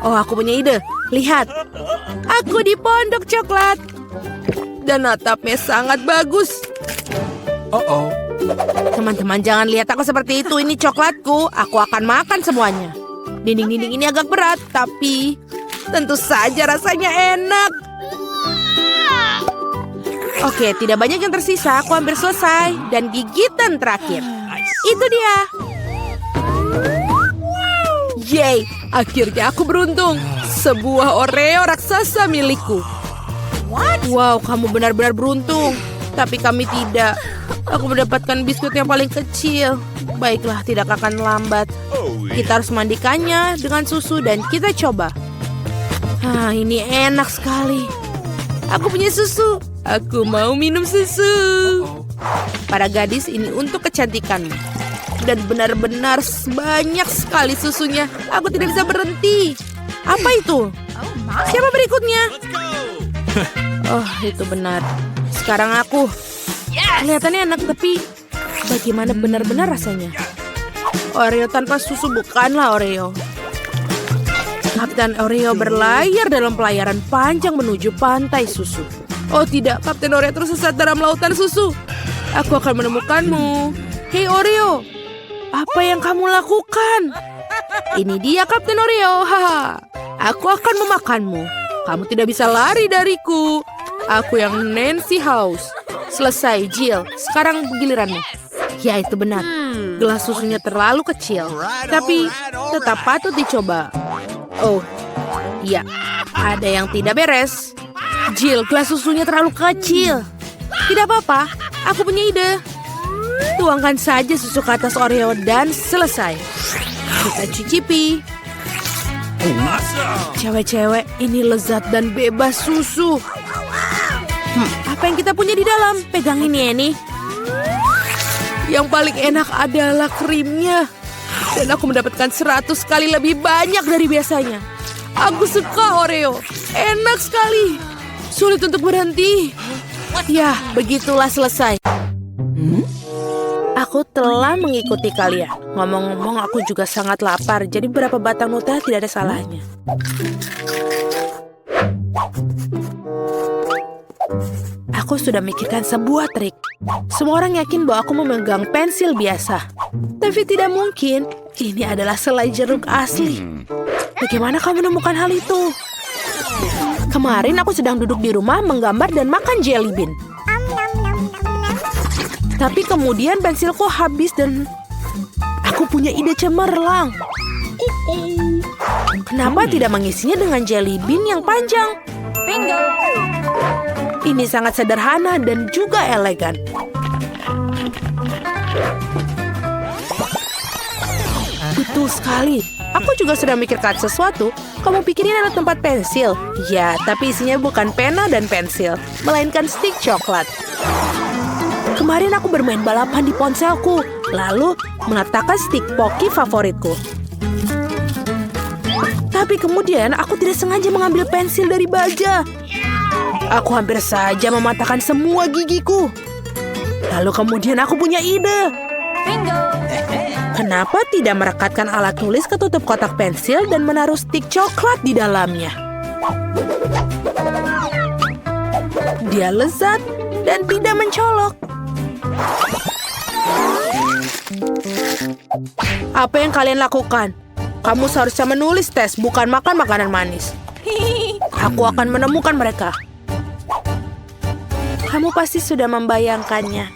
Oh, aku punya ide. Lihat, aku di pondok coklat. Dan atapnya sangat bagus. Teman-teman, jangan lihat aku seperti itu. Ini coklatku. Aku akan makan semuanya. Dinding-dinding ini agak berat, tapi tentu saja rasanya enak. Oke, tidak banyak yang tersisa. Aku hampir selesai. Dan gigitan terakhir. Itu dia. Yeay, akhirnya aku beruntung. Sebuah Oreo raksasa milikku. Wow, kamu benar-benar beruntung. Tapi kami tidak. Aku mendapatkan biskuit yang paling kecil. Baiklah, tidak akan lambat. Kita harus mandikannya dengan susu dan kita coba. Ini enak sekali. Aku punya susu. Aku mau minum susu. Para gadis, ini untuk kecantikanmu. Dan benar-benar banyak sekali susunya. Aku tidak bisa berhenti. Apa itu? Siapa berikutnya? Oh, itu benar. Sekarang aku. Kelihatannya enak, tapi bagaimana benar-benar rasanya? Oreo tanpa susu bukanlah Oreo. Kapten Oreo berlayar dalam pelayaran panjang menuju pantai susu. Oh tidak, Kapten Oreo tersesat dalam lautan susu. Aku akan menemukanmu. Hei Oreo, apa yang kamu lakukan? Ini dia Kapten Oreo. Haha. Aku akan memakanmu. Kamu tidak bisa lari dariku. Aku yang Nancy House. Selesai, Jill. Sekarang giliranmu. Ya, itu benar. Gelas susunya terlalu kecil. Tapi tetap patut dicoba. Oh, iya. Ada yang tidak beres. Jill, gelas susunya terlalu kecil. Tidak apa-apa. Aku punya ide. Tuangkan saja susu ke atas Oreo dan selesai. Kita cicipi. Cewek-cewek, ini lezat dan bebas susu. Apa yang kita punya di dalam? Pegang ini, Annie. Yang paling enak adalah krimnya. Dan aku mendapatkan 100 kali lebih banyak dari biasanya. Aku suka Oreo. Enak sekali. Sulit untuk berhenti. Ya, begitulah selesai. Aku telah mengikuti kalian. Ngomong-ngomong, aku juga sangat lapar. Jadi beberapa batang Nutella tidak ada salahnya. Aku sudah mikirkan sebuah trik. Semua orang yakin bahwa aku memegang pensil biasa. Tapi tidak mungkin. Ini adalah selai jeruk asli. Bagaimana kamu menemukan hal itu? Kemarin aku sedang duduk di rumah menggambar dan makan jelly bean. Tapi kemudian pensilku habis dan aku punya ide cemerlang. Kenapa tidak mengisinya dengan jelly bean yang panjang? Bingo! Ini sangat sederhana dan juga elegan. Betul sekali. Aku juga sedang mikirkan sesuatu. Kamu pikir ini adalah tempat pensil? Ya, tapi isinya bukan pena dan pensil, melainkan stik coklat. Kemarin aku bermain balapan di ponselku, lalu meletakkan stik Pocky favoritku. Tapi kemudian aku tidak sengaja mengambil pensil dari baja. Aku hampir saja mematahkan semua gigiku. Lalu kemudian aku punya ide. Bingo! Kenapa tidak merekatkan alat tulis ke tutup kotak pensil dan menaruh stik coklat di dalamnya? Dia lezat dan tidak mencolok. Apa yang kalian lakukan? Kamu seharusnya menulis tes, bukan makan makanan manis. Aku akan menemukan mereka. Kamu pasti sudah membayangkannya.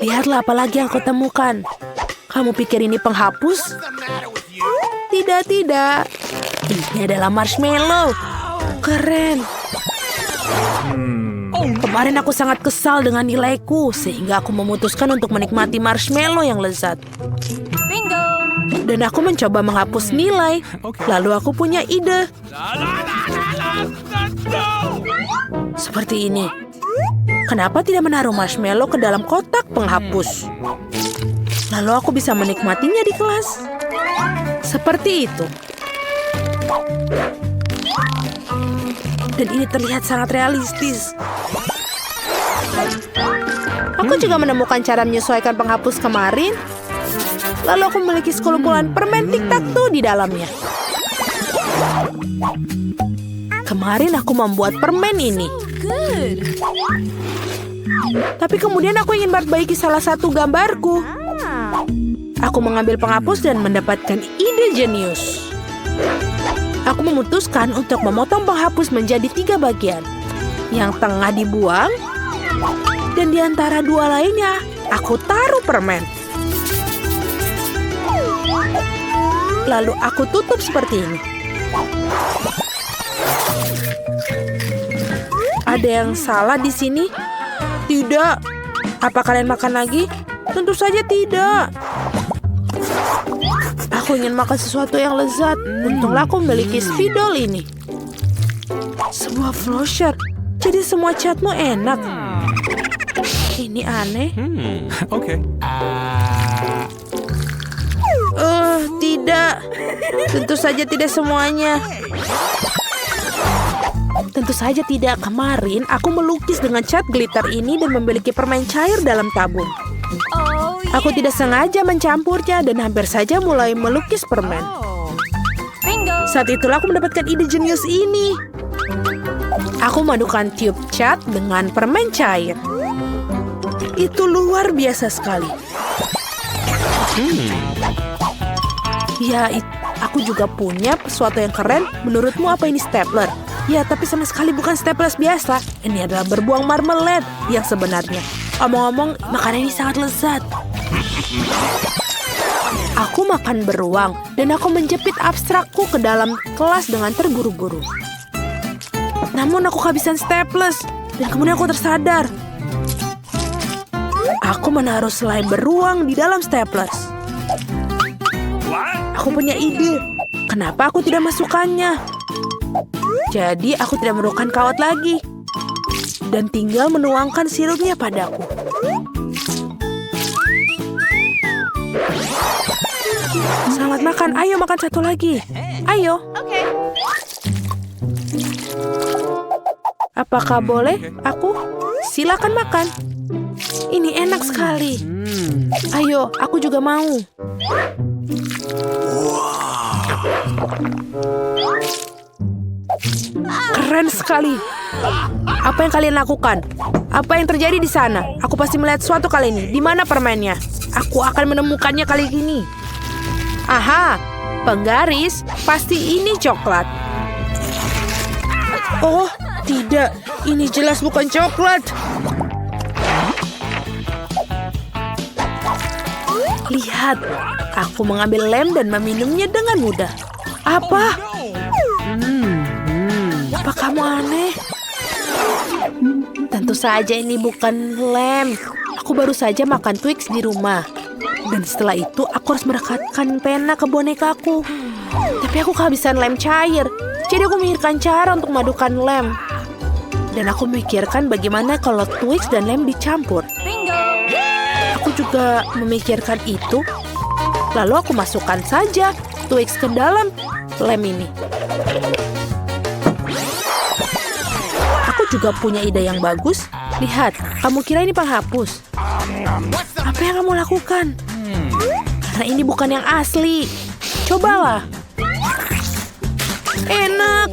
Lihatlah apa lagi yang aku temukan. Kamu pikir ini penghapus? Tidak. Ini adalah marshmallow. Keren. Kemarin aku sangat kesal dengan nilaiku, sehingga aku memutuskan untuk menikmati marshmallow yang lezat. Bingo! Dan aku mencoba menghapus nilai. Lalu aku punya ide. Seperti ini. Kenapa tidak menaruh marshmallow ke dalam kotak penghapus? Lalu aku bisa menikmatinya di kelas. Seperti itu. Dan ini terlihat sangat realistis. Aku juga menemukan cara menyesuaikan penghapus kemarin. Lalu aku memiliki sekumpulan permen tic-tac-toe di dalamnya. Kemarin aku membuat permen ini. Good! Tapi kemudian aku ingin memperbaiki salah satu gambarku. Aku mengambil penghapus dan mendapatkan ide jenius. Aku memutuskan untuk memotong penghapus menjadi 3 bagian. Yang tengah dibuang, dan di antara 2 lainnya, aku taruh permen. Lalu aku tutup seperti ini. Ada yang salah di sini? Tidak. Apa kalian makan lagi? Tentu saja tidak. Aku ingin makan sesuatu yang lezat. Untunglah aku memiliki spidol ini. Sebuah flosher. Jadi semua catmu enak. Ini aneh. Oke. Tidak. Tentu saja tidak semuanya. Tentu saja tidak. Kemarin aku melukis dengan cat glitter ini dan memiliki permen cair dalam tabung. Oh, Aku tidak sengaja mencampurnya dan hampir saja mulai melukis permen. bingo! Saat itulah aku mendapatkan ide jenius ini. Aku memadukan tiup cat dengan permen cair. Itu luar biasa sekali. Ya, aku juga punya sesuatu yang keren. Menurutmu apa ini stapler? Ya, tapi sama sekali bukan stapler biasa. Ini adalah berbuang marmalade yang sebenarnya. Omong-omong, makanan ini sangat lezat. Aku makan beruang dan aku menjepit abstrakku ke dalam kelas dengan terburu-buru. Namun aku kehabisan staples dan kemudian aku tersadar. Aku menaruh selai beruang di dalam staples. Aku punya ide. Kenapa aku tidak masukkannya? Jadi aku tidak memerlukan kawat lagi. Dan tinggal menuangkan sirupnya padaku. Selamat makan. Ayo makan satu lagi. Ayo. Oke. Apakah boleh aku? Silakan makan. Ini enak sekali. Ayo, aku juga mau. Keren sekali. Apa yang kalian lakukan? Apa yang terjadi di sana? Aku pasti melihat sesuatu kali ini. Di mana permennya? Aku akan menemukannya kali ini. Aha, penggaris. Pasti ini coklat. Oh, tidak. Ini jelas bukan coklat. Lihat, aku mengambil lem dan meminumnya dengan mudah. Apa? Apa kamu aneh? Tentu saja ini bukan lem. Aku baru saja makan Twix di rumah. Dan setelah itu aku harus merekatkan pena ke bonekaku. Tapi aku kehabisan lem cair. Jadi aku memikirkan cara untuk memadukan lem. Dan aku memikirkan bagaimana kalau Twix dan lem dicampur. Bingo. Aku juga memikirkan itu. Lalu aku masukkan saja Twix ke dalam lem ini. Aku juga punya ide yang bagus. Lihat, kamu kira ini penghapus? Apa yang kamu lakukan? Karena ini bukan yang asli. Cobalah. Enak.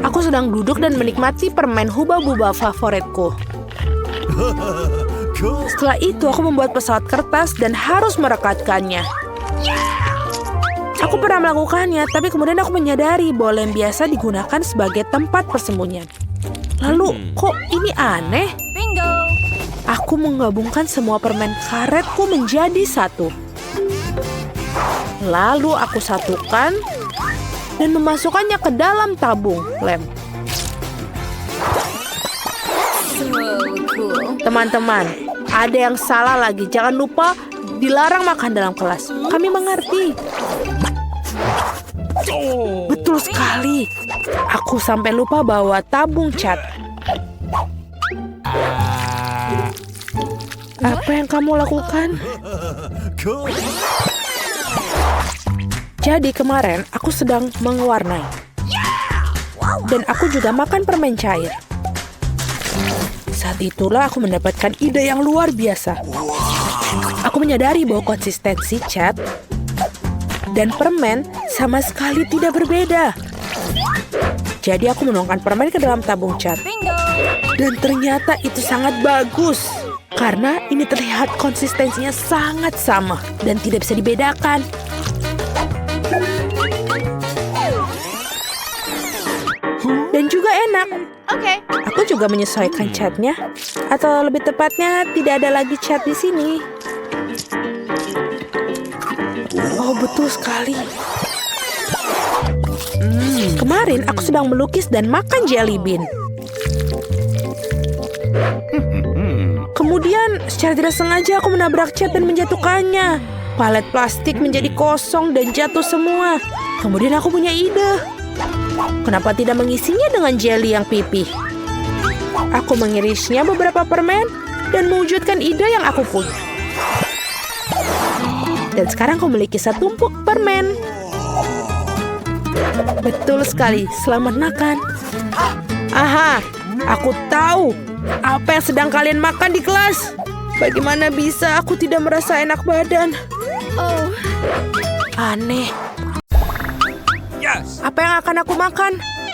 Aku sedang duduk dan menikmati permen huba-buba favoritku. Setelah itu aku membuat pesawat kertas dan harus merekatkannya. Aku pernah melakukannya, tapi kemudian aku menyadari bahwa lem biasa digunakan sebagai tempat persembunyian. Lalu, kok ini aneh? Bingo. Aku menggabungkan semua permen karetku menjadi satu. Lalu aku satukan dan memasukkannya ke dalam tabung lem. So cool. Teman-teman, ada yang salah lagi. Jangan lupa dilarang makan dalam kelas. Kami mengerti. Betul sekali. Aku sampai lupa bawa tabung cat. Apa yang kamu lakukan? Jadi kemarin aku sedang mewarnai. Dan aku juga makan permen cair. Saat itulah aku mendapatkan ide yang luar biasa. Aku menyadari bahwa konsistensi cat dan permen sama sekali tidak berbeda. Jadi aku menuangkan permen ke dalam tabung cat. Bingo. Dan ternyata itu sangat bagus. Karena ini terlihat konsistensinya sangat sama dan tidak bisa dibedakan. Dan juga enak. Okay. Aku juga menyesuaikan catnya. Atau lebih tepatnya, tidak ada lagi cat di sini. Oh, betul sekali. Kemarin aku sedang melukis dan makan jelly bean. Kemudian, secara tidak sengaja aku menabrak cat dan menjatuhkannya. Palet plastik menjadi kosong dan jatuh semua. Kemudian aku punya ide. Kenapa tidak mengisinya dengan jelly yang pipih? Aku mengirisnya beberapa permen dan mewujudkan ide yang aku punya. Dan sekarang aku memiliki setumpuk permen. Betul sekali, selamat makan. Aha, aku tahu apa yang sedang kalian makan di kelas. Bagaimana bisa aku tidak merasa enak badan? Oh. Aneh. Apa yang akan aku makan?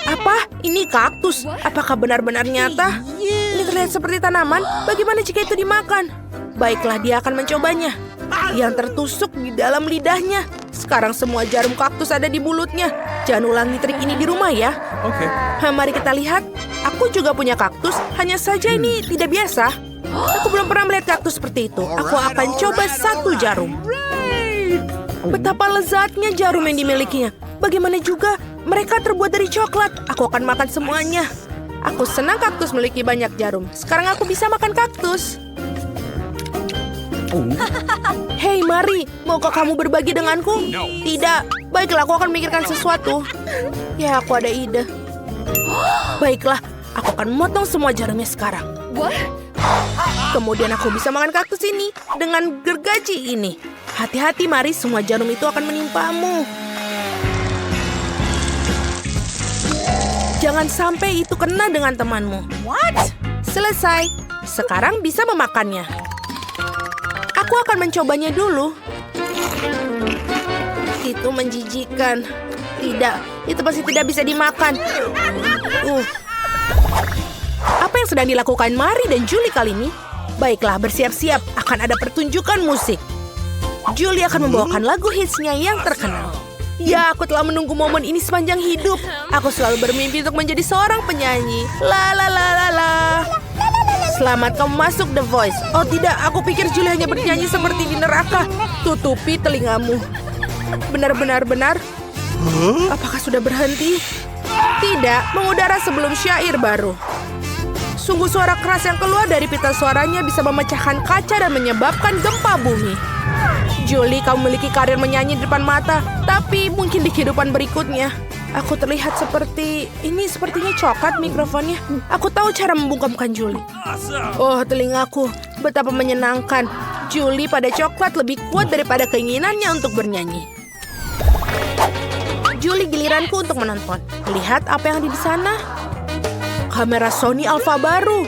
Apa? Ini kaktus. Apakah benar-benar nyata? Ini terlihat seperti tanaman. Bagaimana jika itu dimakan? Baiklah, dia akan mencobanya. Yang tertusuk di dalam lidahnya. Sekarang semua jarum kaktus ada di mulutnya. Jangan ulangi trik ini di rumah ya. Oke. Mari kita lihat. Aku juga punya kaktus. Hanya saja ini tidak biasa. Aku belum pernah melihat kaktus seperti itu. Aku akan coba satu jarum. Betapa lezatnya jarum yang dimilikinya. Bagaimana juga mereka terbuat dari coklat. Aku akan makan semuanya. Aku senang kaktus memiliki banyak jarum. Sekarang aku bisa makan kaktus. Hei, mari. Maukah kamu berbagi denganku? Tidak. Baiklah, aku akan memikirkan sesuatu. Ya, aku ada ide. Baiklah, aku akan memotong semua jarumnya sekarang. What? Kemudian aku bisa makan kaktus ini dengan gergaji ini. Hati-hati, mari. Semua jarum itu akan menimpamu. Jangan sampai itu kena dengan temanmu. What? Selesai. Sekarang bisa memakannya. Aku akan mencobanya dulu. Itu menjijikan. Tidak, itu pasti tidak bisa dimakan. Apa yang sedang dilakukan Mari dan Julie kali ini? Baiklah, bersiap-siap. Akan ada pertunjukan musik. Julie akan membawakan lagu hitsnya yang terkenal. Ya, aku telah menunggu momen ini sepanjang hidup. Aku selalu bermimpi untuk menjadi seorang penyanyi. La la la la la. Selamat kamu masuk The Voice. Oh tidak, aku pikir Julie hanya bernyanyi seperti di neraka. Tutupi telingamu. Benar-benar benar. Apakah sudah berhenti? Tidak, mengudara sebelum syair baru. Sungguh suara keras yang keluar dari pita suaranya bisa memecahkan kaca dan menyebabkan gempa bumi. Julie, kamu memiliki karir menyanyi di depan mata, tapi mungkin di kehidupan berikutnya. Aku terlihat seperti... Ini sepertinya coklat mikrofonnya. Aku tahu cara membungkamkan Julie. Oh, telingaku. Betapa menyenangkan. Julie pada coklat lebih kuat daripada keinginannya untuk bernyanyi. Julie, giliranku untuk menonton. Lihat apa yang ada di sana. Kamera Sony Alpha baru.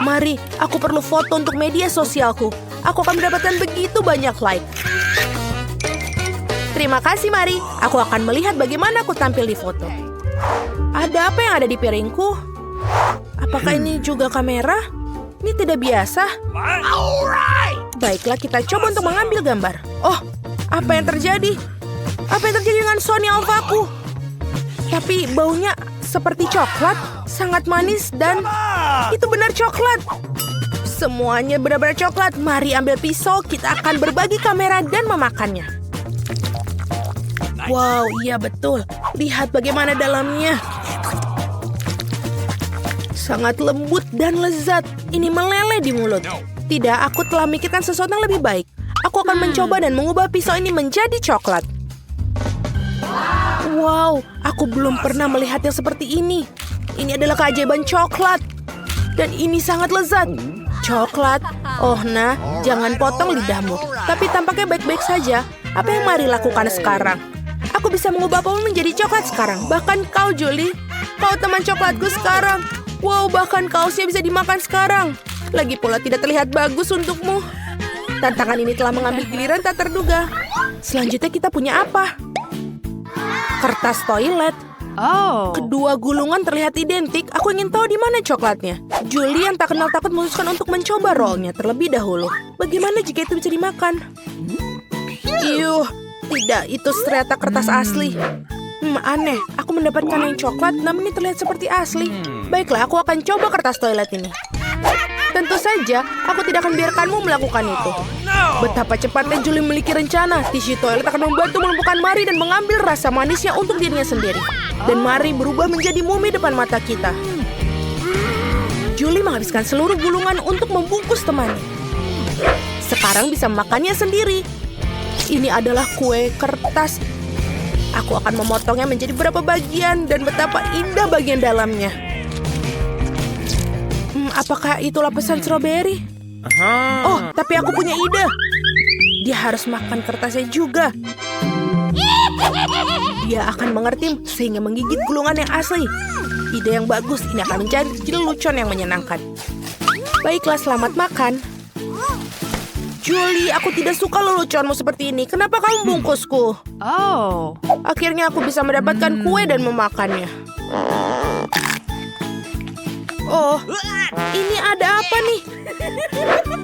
Mari, aku perlu foto untuk media sosialku. Aku akan mendapatkan begitu banyak like. Terima kasih, Mari. Aku akan melihat bagaimana aku tampil di foto. Ada apa yang ada di piringku? Apakah ini juga kamera? Ini tidak biasa. Baiklah, kita coba untuk mengambil gambar. Oh, apa yang terjadi? Apa yang terjadi dengan Sony Alpha-ku? Tapi baunya seperti coklat, sangat manis dan itu benar coklat. Semuanya benar-benar coklat. Mari ambil pisau, kita akan berbagi kamera dan memakannya. Wow, iya betul. Lihat bagaimana dalamnya. Sangat lembut dan lezat. Ini meleleh di mulut. Tidak, aku telah memikirkan sesuatu yang lebih baik. Aku akan mencoba dan mengubah pisau ini menjadi coklat. Wow, aku belum pernah melihat yang seperti ini. Ini adalah keajaiban coklat. Dan ini sangat lezat. Coklat. Oh, nah, jangan potong lidahmu. Tapi tampaknya baik-baik saja. Apa yang Mari lakukan sekarang? Aku bisa mengubah apapun menjadi coklat sekarang. Bahkan kau, Julie. Kau teman coklatku sekarang. Wow, bahkan kaosnya bisa dimakan sekarang. Lagi pula tidak terlihat bagus untukmu. Tantangan ini telah mengambil giliran tak terduga. Selanjutnya kita punya apa? Kertas toilet. Oh. Kedua gulungan terlihat identik. Aku ingin tahu di mana coklatnya. Julie yang tak kenal takut memutuskan untuk mencoba rollnya terlebih dahulu. Bagaimana jika itu bisa dimakan? Iyuh, tidak, itu ternyata kertas asli. Aneh, aku mendapatkan yang coklat, namun ini terlihat seperti asli. Baiklah, aku akan coba kertas toilet ini. Tentu saja, aku tidak akan biarkanmu melakukan itu. Betapa cepatnya Julie memiliki rencana. Tisu toilet akan membantu melumpuhkan Mari dan mengambil rasa manisnya untuk dirinya sendiri. Dan Mari berubah menjadi mumi depan mata kita. Julie menghabiskan seluruh gulungan untuk membungkus temannya. Sekarang bisa memakannya sendiri. Ini adalah kue kertas. Aku akan memotongnya menjadi beberapa bagian dan betapa indah bagian dalamnya. Apakah itu lapisan stroberi? Oh, tapi aku punya ide. Dia harus makan kertasnya juga. Dia akan mengerti sehingga menggigit gulungan yang asli. Ide yang bagus. Ini akan menjadi lelucon yang menyenangkan. Baiklah, selamat makan. Julie, aku tidak suka leluconmu seperti ini. Kenapa kamu membungkusku? Oh. Akhirnya aku bisa mendapatkan kue dan memakannya. Oh, ini ada apa nih?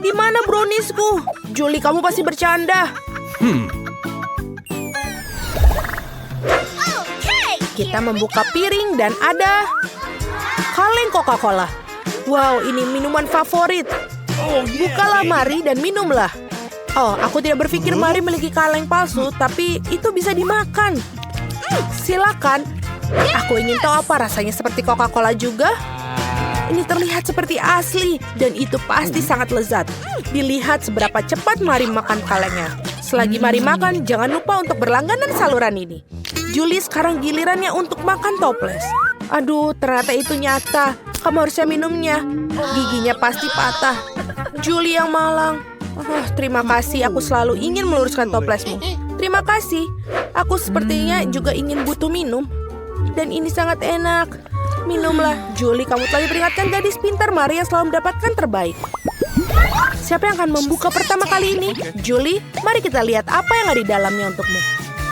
Di mana browniesku? Julie, kamu pasti bercanda. Kita membuka piring dan ada kaleng Coca-Cola. Wow, ini minuman favorit. Bukalah Mari dan minumlah. Oh, aku tidak berpikir Mari memiliki kaleng palsu, tapi itu bisa dimakan. Silakan. Aku ingin tahu apa rasanya seperti Coca-Cola juga. Ini terlihat seperti asli dan itu pasti sangat lezat. Dilihat seberapa cepat Mari makan kalengnya. Selagi Mari makan, jangan lupa untuk berlangganan saluran ini. Julie, sekarang gilirannya untuk makan toples. Aduh, ternyata itu nyata. Kamu harusnya minumnya. Giginya pasti patah. Julie yang malang. Terima kasih, aku selalu ingin meluruskan toplesmu. Terima kasih. Aku sepertinya juga ingin butuh minum. Dan ini sangat enak. Minumlah. Julie, kamu telah diperingatkan gadis pintar Mari yang selalu mendapatkan terbaik. Siapa yang akan membuka pertama kali ini? Julie, mari kita lihat apa yang ada di dalamnya untukmu.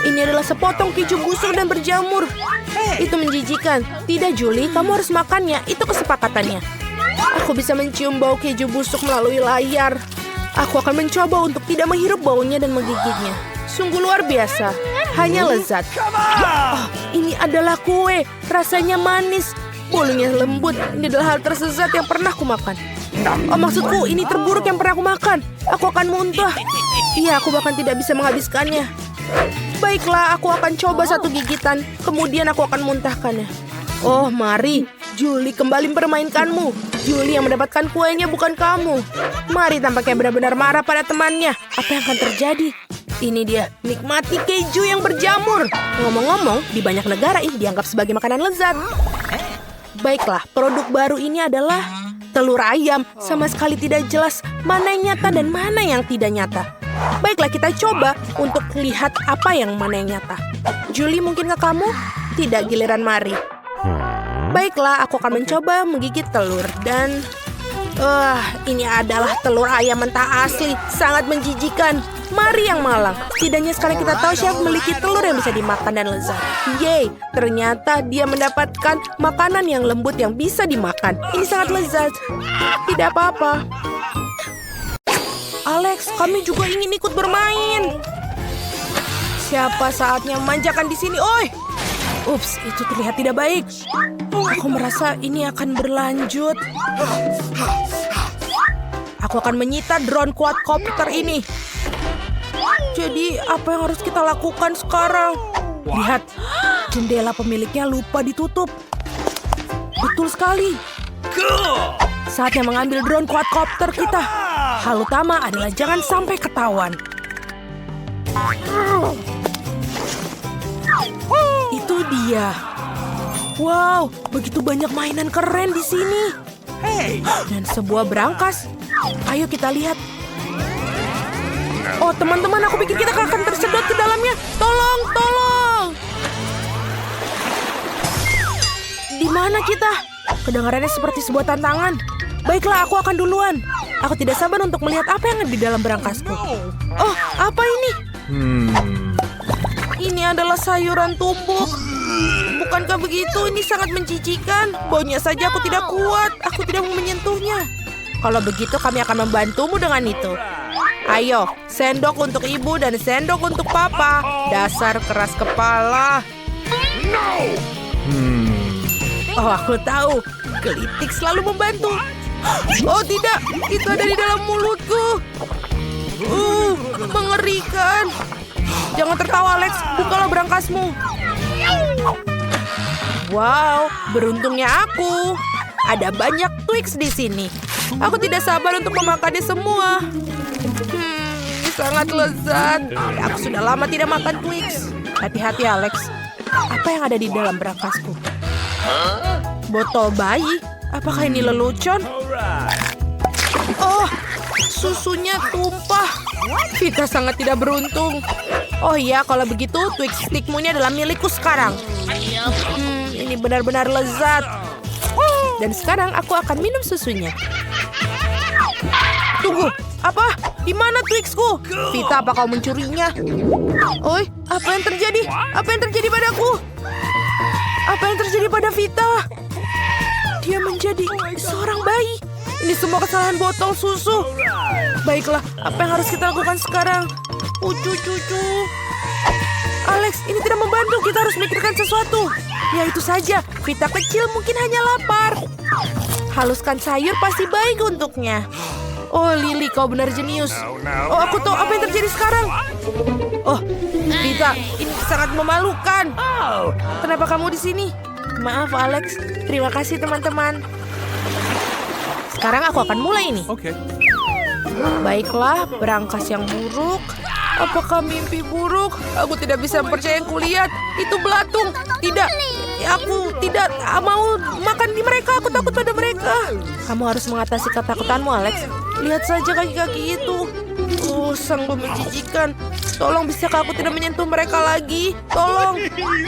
Ini adalah sepotong keju busuk dan berjamur. Itu menjijikan. Tidak, Julie, kamu harus makannya. Itu kesepakatannya. Aku bisa mencium bau keju busuk melalui layar. Aku akan mencoba untuk tidak menghirup baunya dan menggigitnya. Sungguh luar biasa. hanya lezat. Oh, ini adalah kue, rasanya manis, bolunya lembut. Ini adalah hal tersesat yang pernah kumakan. Oh, maksudku ini terburuk yang pernah aku makan. Aku akan muntah. Iya, aku bahkan tidak bisa menghabiskannya. Baiklah, aku akan coba satu gigitan. Kemudian aku akan muntahkannya. Oh, mari. Julie kembali mempermainkanmu. Julie yang mendapatkan kuenya, bukan kamu. Mari tampaknya benar-benar marah pada temannya. Apa yang akan terjadi? Ini dia, nikmati keju yang berjamur. Ngomong-ngomong, di banyak negara ini dianggap sebagai makanan lezat. Baiklah, produk baru ini adalah telur ayam. Sama sekali tidak jelas mana yang nyata dan mana yang tidak nyata. Baiklah, kita coba untuk lihat apa yang mana yang nyata. Julie, mungkinkah kamu? Tidak, giliran Mari. Baiklah, aku akan mencoba menggigit telur dan... ini adalah telur ayam mentah asli. Sangat menjijikan. Mari yang malang. Setidaknya sekarang kita tahu chef memiliki telur yang bisa dimakan dan lezat. Yeay, ternyata dia mendapatkan makanan yang lembut yang bisa dimakan. Ini sangat lezat. Tidak apa-apa. Alex, kami juga ingin ikut bermain. Siapa saatnya memanjakan di sini? Oi! Ups, itu terlihat tidak baik. Aku merasa ini akan berlanjut. Aku akan menyita drone quadcopter ini. Jadi, apa yang harus kita lakukan sekarang? Lihat, jendela pemiliknya lupa ditutup. Betul sekali. Saatnya mengambil drone quadcopter kita. Hal utama adalah jangan sampai ketahuan. Itu dia. Wow, begitu banyak mainan keren di sini. Dan sebuah berangkas. Ayo kita lihat. Oh, teman-teman, aku pikir kita akan tersedot ke dalamnya. Tolong, tolong. Di mana kita? Kedengarannya seperti sebuah tantangan. Baiklah, aku akan duluan. Aku tidak sabar untuk melihat apa yang ada di dalam berangkasku. Oh, apa ini? Ini adalah sayuran tumbuk. Bukankah begitu? Ini sangat menjijikan. Baunya saja aku tidak kuat. Aku tidak mau menyentuhnya. Kalau begitu kami akan membantumu dengan itu. Ayo, sendok untuk ibu dan sendok untuk papa. Dasar keras kepala. Oh, aku tahu. Gelitik selalu membantu. Oh tidak, itu ada di dalam mulutku. Mengerikan. Jangan tertawa, Alex. Bukalah berangkasmu. Wow, beruntungnya aku. Ada banyak Twix di sini. Aku tidak sabar untuk memakannya semua. Sangat lezat. Aku sudah lama tidak makan Twix. Hati-hati, Alex. Apa yang ada di dalam berangkasku? Botol bayi? Apakah ini lelucon? Oh, susunya tumpah. Vita sangat tidak beruntung. Oh iya, kalau begitu Twix stickmu ini adalah milikku sekarang. Ini benar-benar lezat. Dan sekarang aku akan minum susunya. Tunggu, apa? Di mana Twixku? Vita, apa kau mencurinya? Oi, apa yang terjadi? Apa yang terjadi padaku? Apa yang terjadi pada Vita? Dia menjadi seorang bayi. Ini semua kesalahan botol susu. Baiklah, apa yang harus kita lakukan sekarang? Cucu. Alex, ini tidak membantu. Kita harus memikirkan sesuatu. Ya itu saja, Vita kecil mungkin hanya lapar. Haluskan sayur pasti baik untuknya. Oh, Lily, kau benar jenius. Oh, aku tahu apa yang terjadi sekarang. Oh, Vita, ini sangat memalukan. Kenapa kamu di sini? Maaf, Alex. Terima kasih, teman-teman. Sekarang aku akan mulai ini. Oke. Baiklah, berangkas yang buruk. Apakah mimpi buruk? Aku tidak bisa percaya yang kulihat. Itu belatung. Tidak. Aku tidak mau makan di mereka. Aku takut pada mereka. Kamu harus mengatasi ketakutanmu, Alex. Lihat saja kaki-kaki itu. Sungguh menjijikan. Tolong, bisakah aku tidak menyentuh mereka lagi? Tolong.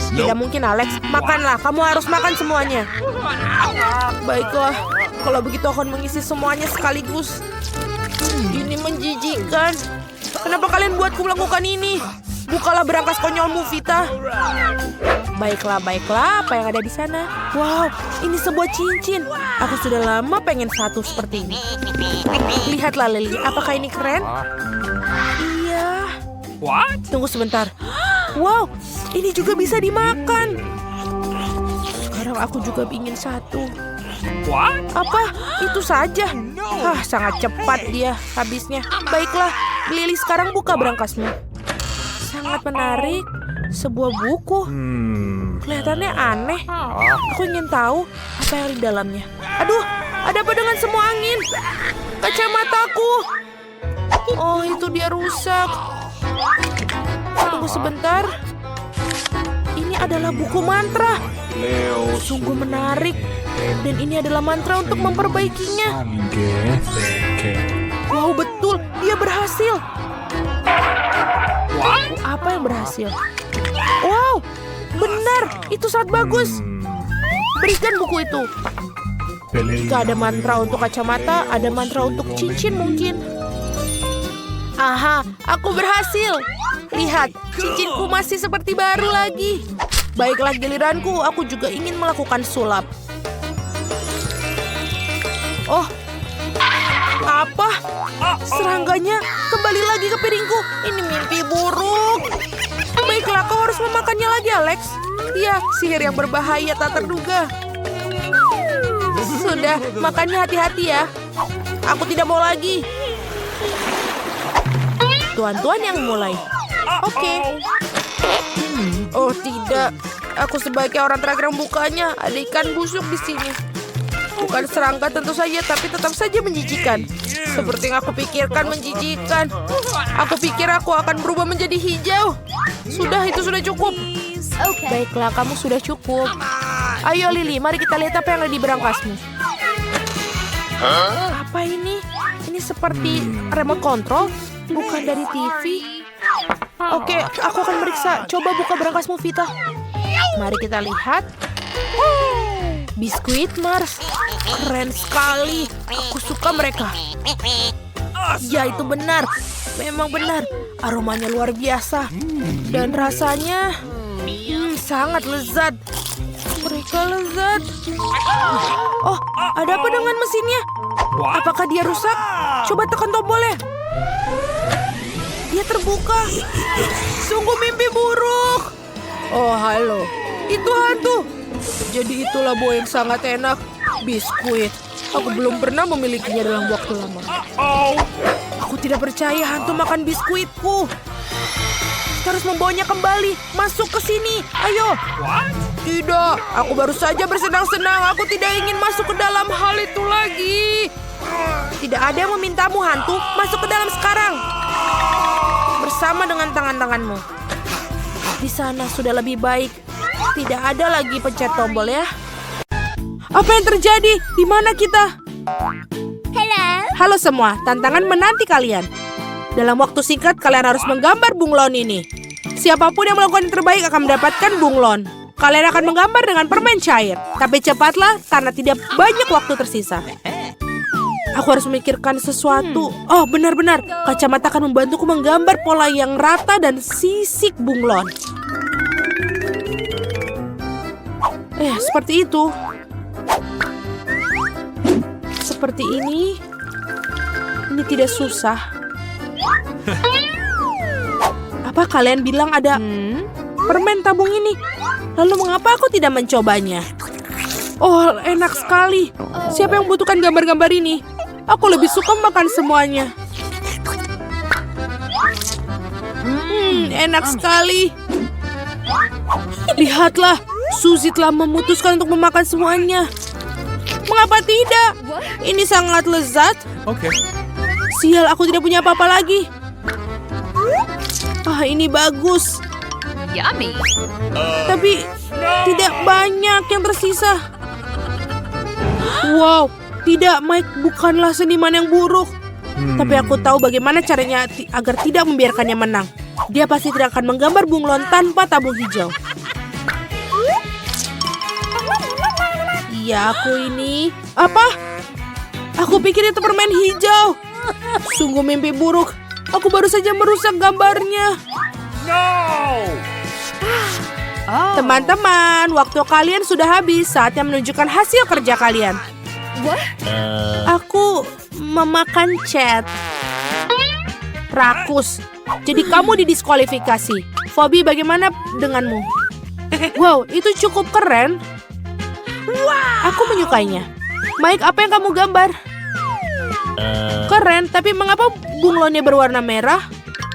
Tidak mungkin, Alex. Makanlah. Kamu harus makan semuanya. Baiklah. Kalau begitu aku akan mengisi semuanya sekaligus. Ini menjijikan. Kenapa kalian buatku melakukan ini? Bukalah berangkas konyolmu, Vita. Baiklah. Apa yang ada di sana? Wow, ini sebuah cincin. Aku sudah lama pengen satu seperti ini. Lihatlah, Lily. Apakah ini keren? Iya. What? Tunggu sebentar. Wow, ini juga bisa dimakan. Sekarang aku juga ingin satu. Apa? Itu saja? Sangat cepat dia habisnya. Baiklah, Lily sekarang buka berangkasmu. Sangat menarik. Sebuah buku. Kelihatannya aneh. Aku ingin tahu apa yang di dalamnya. Aduh, ada apa dengan semua angin? Kacamataku. Oh, itu dia rusak. Tunggu sebentar. Ini adalah buku mantra. Sungguh menarik. Dan ini adalah mantra untuk memperbaikinya. Wow, betul. Dia berhasil. Apa yang berhasil? Wow, benar. Itu sangat bagus. Berikan buku itu. Jika ada mantra untuk kacamata, ada mantra untuk cincin mungkin. Aha, aku berhasil. Lihat, cincinku masih seperti baru lagi. Baiklah giliranku, aku juga ingin melakukan sulap. Oh, apa? Serangganya kembali lagi ke piringku. Ini mimpi buruk. Baiklah, kau harus memakannya lagi, Alex. Ya, sihir yang berbahaya tak terduga. Sudah, makannya hati-hati ya. Aku tidak mau lagi. Tuan-tuan yang mulai. Oke. Oh tidak, aku sebagai orang terakhir yang membukanya. Ada ikan busuk di sini. Bukan serangga tentu saja, tapi tetap saja menjijikan. Seperti yang aku pikirkan menjijikan. Aku pikir aku akan berubah menjadi hijau. Sudah, itu sudah cukup. Baiklah, kamu sudah cukup. Ayo Lily, mari kita lihat apa yang ada di berangkasmu. Apa ini? Ini seperti remote control, bukan dari TV. Oke, aku akan meriksa. Coba buka berangkasmu, Vita. Mari kita lihat. Biskuit Mars. Keren sekali. Aku suka mereka. Ya, itu benar. Memang benar. Aromanya luar biasa. Dan rasanya sangat lezat. Mereka lezat. Oh, ada apa dengan mesinnya? Apakah dia rusak? Coba tekan tombolnya. Dia terbuka. Sungguh mimpi buruk. Oh, halo. Itu hantu. Jadi itulah buah yang sangat enak. Biskuit. Aku belum pernah memilikinya dalam waktu lama. Aku tidak percaya hantu makan biskuitku. Kita harus membawanya kembali. Masuk ke sini. Ayo. Tidak. Aku baru saja bersenang-senang. Aku tidak ingin masuk ke dalam hal itu lagi. Tidak ada yang memintamu, hantu. Masuk ke dalam sekarang. Bersama dengan tangan-tanganmu. Di sana sudah lebih baik. Tidak ada lagi pencet tombol ya. Apa yang terjadi? Di mana kita? Halo semua, tantangan menanti kalian. Dalam waktu singkat kalian harus menggambar bunglon ini. Siapapun yang melakukan yang terbaik akan mendapatkan bunglon. Kalian akan menggambar dengan permen cair. Tapi cepatlah karena tidak banyak waktu tersisa. Aku harus memikirkan sesuatu. Oh, benar-benar. Kacamata akan membantuku menggambar pola yang rata dan sisik bunglon. Seperti itu. Seperti ini. Ini tidak susah. Apa kalian bilang ada permen tabung ini? Lalu mengapa aku tidak mencobanya? Oh, enak sekali. Siapa yang membutuhkan gambar-gambar ini? Aku lebih suka makan semuanya. Enak sekali. Lihatlah, Suzy telah memutuskan untuk memakan semuanya. Mengapa tidak? Ini sangat lezat. Oke. Sial, aku tidak punya apa-apa lagi. Ini bagus. Yummy. Tapi tidak banyak yang tersisa. Wow, tidak, Mike bukanlah seniman yang buruk. Tapi aku tahu bagaimana caranya agar tidak membiarkannya menang. Dia pasti tidak akan menggambar bunglon tanpa tabung hijau. Iya, aku ini. Apa? Aku pikir itu permen hijau. Sungguh mimpi buruk. Aku baru saja merusak gambarnya. Teman-teman, waktu kalian sudah habis. Saatnya menunjukkan hasil kerja kalian. Aku memakan cat. Rakus. Jadi kamu didiskualifikasi. Phoebe, bagaimana denganmu? Wow, itu cukup keren. Aku menyukainya. Mike, apa yang kamu gambar? Keren, tapi mengapa bunglonnya berwarna merah?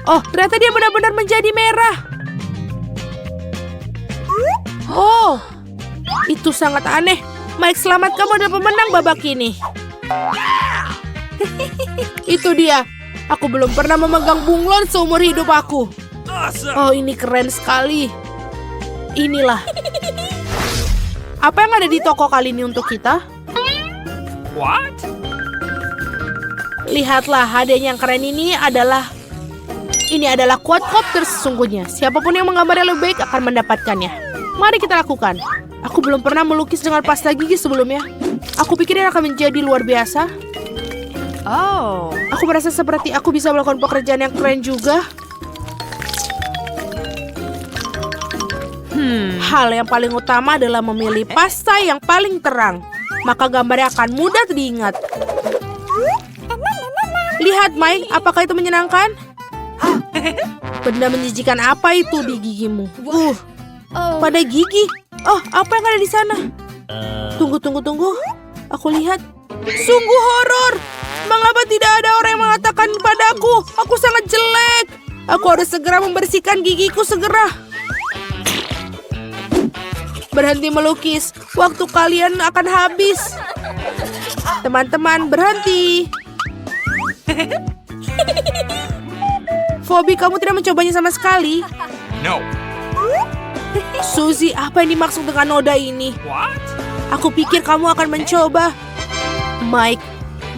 Oh, ternyata dia benar-benar menjadi merah. Oh, itu sangat aneh. Mike, selamat, kamu adalah pemenang babak ini. Itu dia. Aku belum pernah memegang bunglon seumur hidup aku. Oh, ini keren sekali. Inilah. Apa yang ada di toko kali ini untuk kita? What? Lihatlah, hadiah yang keren ini adalah quadcopter sesungguhnya. Siapapun yang menggambarnya lebih baik akan mendapatkannya. Mari kita lakukan. Aku belum pernah melukis dengan pasta gigi sebelumnya. Aku pikir ini akan menjadi luar biasa. Oh. Aku merasa seperti aku bisa melakukan pekerjaan yang keren juga. Hal yang paling utama adalah memilih pasta yang paling terang. Maka gambarnya akan mudah diingat. Lihat, Mike, apakah itu menyenangkan? Benda menjijikan apa itu di gigimu? Pada gigi. Oh, apa yang ada di sana? Tunggu. Aku lihat. Sungguh horor. Mengapa tidak ada orang yang mengatakan padaku? Aku sangat jelek. Aku harus segera membersihkan gigiku segera. Berhenti melukis. Waktu kalian akan habis. Teman-teman, berhenti. Phoebe, kamu tidak mencobanya sama sekali. No. Suzy, apa yang dimaksud dengan noda ini? What? Aku pikir kamu akan mencoba. Mike,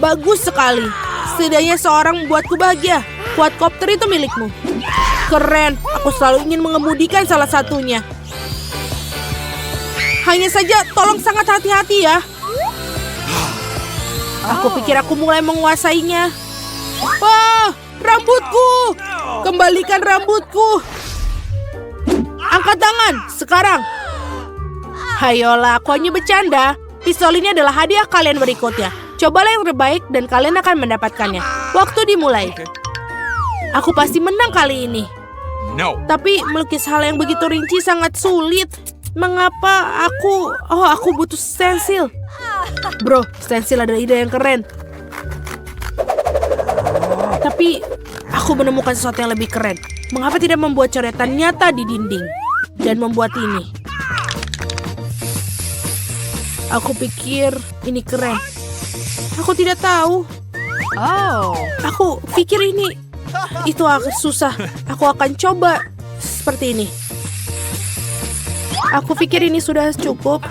bagus sekali. Setidaknya seorang membuatku bahagia. Quadcopter itu milikmu. Keren, aku selalu ingin mengemudikan salah satunya. Hanya saja, tolong sangat hati-hati ya. Aku pikir aku mulai menguasainya. Wah, rambutku! Kembalikan rambutku! Angkat tangan, sekarang! Hayolah, aku hanya bercanda. Pistol ini adalah hadiah kalian berikutnya. Cobalah yang terbaik dan kalian akan mendapatkannya. Waktu dimulai. Aku pasti menang kali ini. No. Tapi melukis hal yang begitu rinci sangat sulit. Mengapa aku butuh stensil. Bro, stensil adalah ide yang keren. Tapi aku menemukan sesuatu yang lebih keren. Mengapa tidak membuat coretan nyata di dinding? Dan membuat ini. Aku pikir ini keren. Aku tidak tahu. Oh. Aku pikir ini. Itu agak susah. Aku akan coba seperti ini. Aku pikir ini sudah cukup.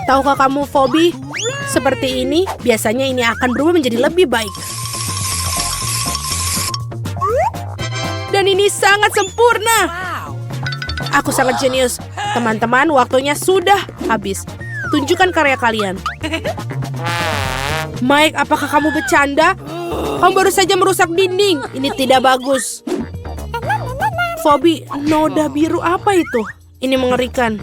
Tahukah kamu, Phoebe? Seperti ini, biasanya ini akan berubah menjadi lebih baik. Dan ini sangat sempurna. Aku sangat jenius. Teman-teman, waktunya sudah habis. Tunjukkan karya kalian. Mike, apakah kamu bercanda? Kamu baru saja merusak dinding. Ini tidak bagus. Phoebe, noda biru apa itu? Ini mengerikan.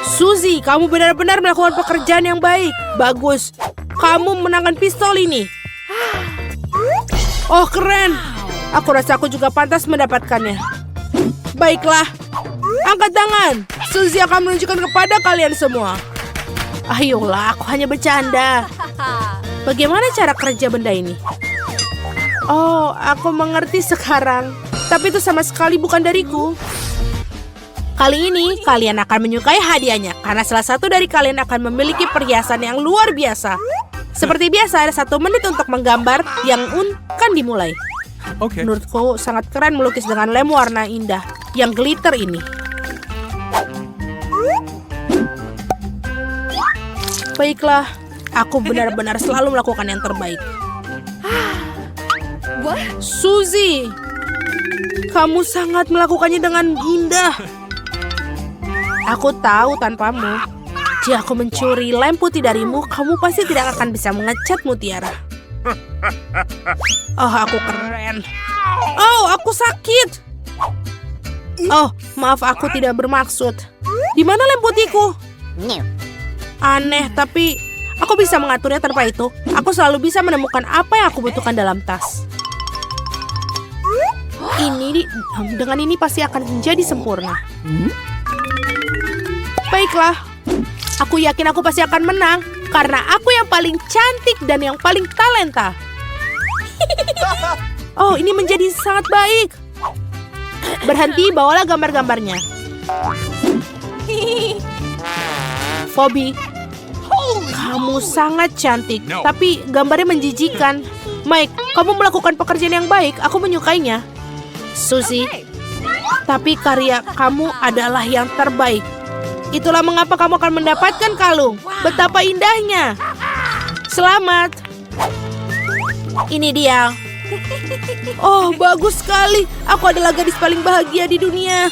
Suzy, kamu benar-benar melakukan pekerjaan yang baik. Bagus. Kamu menangkan pistol ini. Oh, keren. Aku rasa aku juga pantas mendapatkannya. Baiklah. Angkat tangan. Suzy akan menunjukkan kepada kalian semua. Ayolah, aku hanya bercanda. Bagaimana cara kerja benda ini? Oh, aku mengerti sekarang. Tapi itu sama sekali bukan dariku. Kali ini, kalian akan menyukai hadiahnya. Karena salah satu dari kalian akan memiliki perhiasan yang luar biasa. Seperti biasa, ada 1 menit untuk menggambar yang akan dimulai. Okay. Menurutku sangat keren melukis dengan lem warna indah yang glitter ini. Baiklah, aku benar-benar selalu melakukan yang terbaik. Suzy, kamu sangat melakukannya dengan indah. Aku tahu tanpamu. Jika aku mencuri lem putih darimu, kamu pasti tidak akan bisa mengecat mutiara. Oh, aku keren. Oh, aku sakit. Oh, maaf, aku tidak bermaksud. Di mana lem putihku? Aneh, tapi aku bisa mengaturnya tanpa itu. Aku selalu bisa menemukan apa yang aku butuhkan dalam tas. Dengan ini pasti akan menjadi sempurna. Baiklah, aku yakin aku pasti akan menang karena aku yang paling cantik dan yang paling talenta. Oh, ini menjadi sangat baik. Berhenti, bawalah gambar-gambarnya. Phoebe, kamu sangat cantik, tapi gambarnya menjijikan. Mike, kamu melakukan pekerjaan yang baik, aku menyukainya. Suzy, tapi karya kamu adalah yang terbaik. Itulah mengapa kamu akan mendapatkan kalung. Betapa indahnya. Selamat. Ini dia. Oh, bagus sekali. Aku adalah gadis paling bahagia di dunia.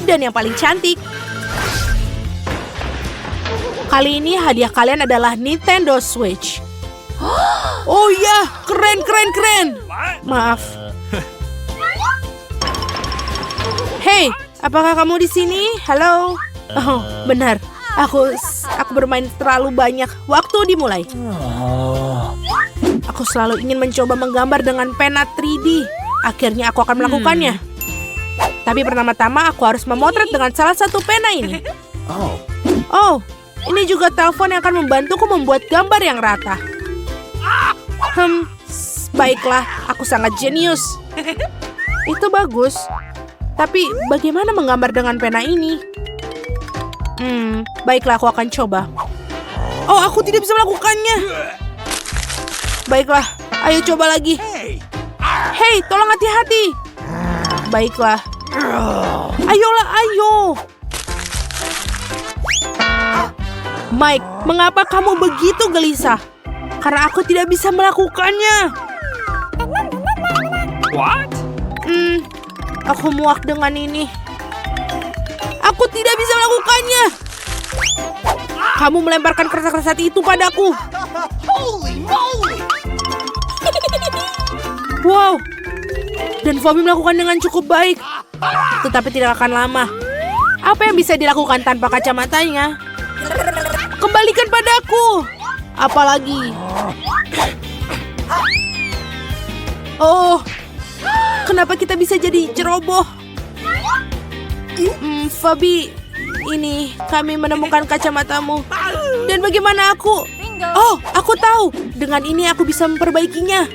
Dan yang paling cantik. Kali ini hadiah kalian adalah Nintendo Switch. Oh ya, keren. Maaf. Hey, apakah kamu di sini? Halo. Oh, benar. Aku bermain terlalu banyak. Waktu dimulai. Aku selalu ingin mencoba menggambar dengan pena 3D. Akhirnya aku akan melakukannya. Tapi pertama-tama aku harus memotret dengan salah satu pena ini. Oh, ini juga telepon yang akan membantuku membuat gambar yang rata. Baiklah, aku sangat jenius. Itu bagus. Tapi bagaimana menggambar dengan pena ini? Baiklah, aku akan coba. Oh, aku tidak bisa melakukannya. Baiklah, ayo coba lagi. Hei, tolong hati-hati. Baiklah. Ayolah, ayo. Mike, mengapa kamu begitu gelisah? Karena aku tidak bisa melakukannya. What? Aku muak dengan ini. Aku tidak bisa melakukannya. Kamu melemparkan kertas-kertas itu padaku. Wow. Dan Phoebe melakukan dengan cukup baik. Tetapi tidak akan lama. Apa yang bisa dilakukan tanpa kacamatanya? Kembalikan padaku. Apalagi. Oh. Kenapa kita bisa jadi ceroboh? Phoebe, ini kami menemukan kacamatamu. Dan bagaimana aku? Oh, aku tahu. Dengan ini aku bisa memperbaikinya.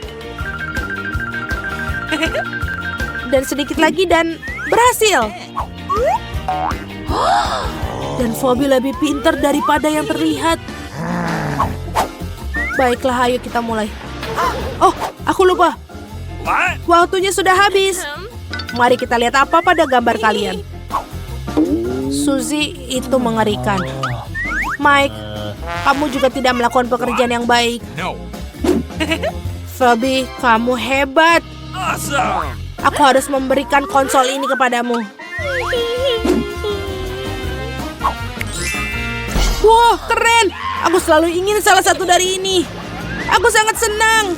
Dan sedikit lagi dan berhasil. Dan Phoebe lebih pintar daripada yang terlihat. Baiklah, ayo kita mulai. Oh, aku lupa. Waktunya sudah habis. Mari kita lihat apa pada gambar kalian. Suzy, itu mengerikan. Mike, kamu juga tidak melakukan pekerjaan yang baik. No. Phoebe, kamu hebat. Awesome. Aku harus memberikan konsol ini kepadamu. Wah, keren. Aku selalu ingin salah satu dari ini. Aku sangat senang.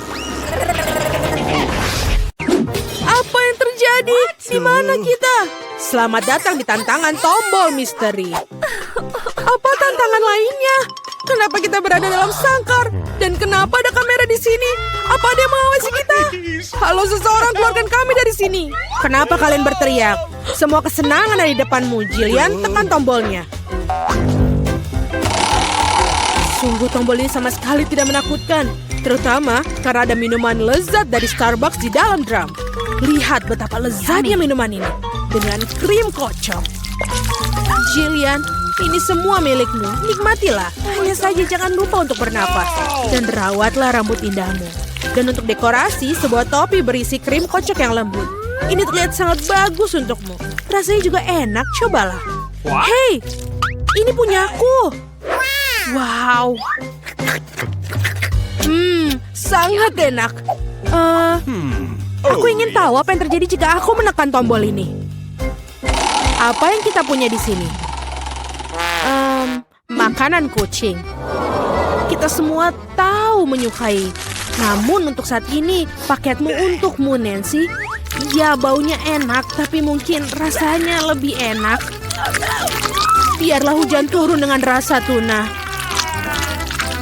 Apa yang terjadi? Di mana kita? Selamat datang di tantangan tombol misteri. Apa tantangan lainnya? Kenapa kita berada dalam sangkar? Dan kenapa ada kamera di sini? Apa ada yang mengawasi kita? Halo seseorang, keluarkan kami dari sini. Kenapa kalian berteriak? Semua kesenangan ada di depanmu. Jillian, tekan tombolnya. Sungguh tombol ini sama sekali tidak menakutkan. Terutama karena ada minuman lezat dari Starbucks di dalam drum. Lihat betapa lezatnya minuman ini. Dengan krim kocok. Jillian, ini semua milikmu. Nikmatilah. Hanya saja jangan lupa untuk bernapas. Dan rawatlah rambut indahmu. Dan untuk dekorasi, sebuah topi berisi krim kocok yang lembut. Ini terlihat sangat bagus untukmu. Rasanya juga enak, cobalah. Hei, ini punyaku. Wow. Sangat enak. Aku ingin tahu apa yang terjadi jika aku menekan tombol ini. Apa yang kita punya di sini? Makanan kucing. Kita semua tahu menyukai. Namun untuk saat ini, paketmu untukmu, Nancy. Ya, baunya enak, tapi mungkin rasanya lebih enak. Biarlah hujan turun dengan rasa tuna.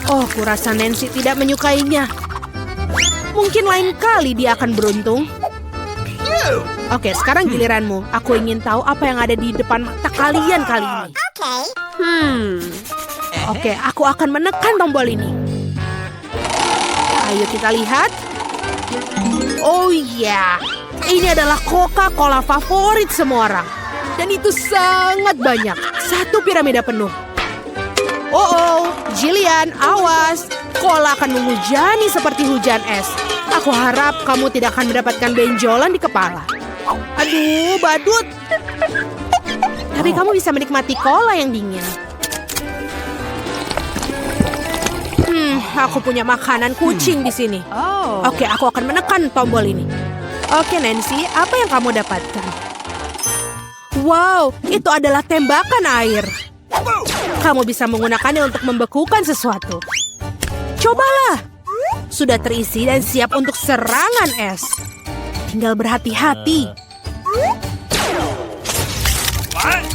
Oh, kurasa Nancy tidak menyukainya. Mungkin lain kali dia akan beruntung. Oke, sekarang giliranmu. Aku ingin tahu apa yang ada di depan mata kalian kali ini. Oke, aku akan menekan tombol ini. Ayo kita lihat. Oh iya, ini adalah Coca-Cola favorit semua orang. Dan itu sangat banyak. Satu piramida penuh. Oh, Jillian, awas. Cola akan menghujani seperti hujan es. Aku harap kamu tidak akan mendapatkan benjolan di kepala. Aduh, badut. Tapi kamu bisa menikmati cola yang dingin. Aku punya makanan kucing di sini. Oh. Oke, aku akan menekan tombol ini. Oke, Nancy, apa yang kamu dapatkan? Wow, itu adalah tembakan air. Kamu bisa menggunakannya untuk membekukan sesuatu. Cobalah. Sudah terisi dan siap untuk serangan es. Tinggal berhati-hati. What?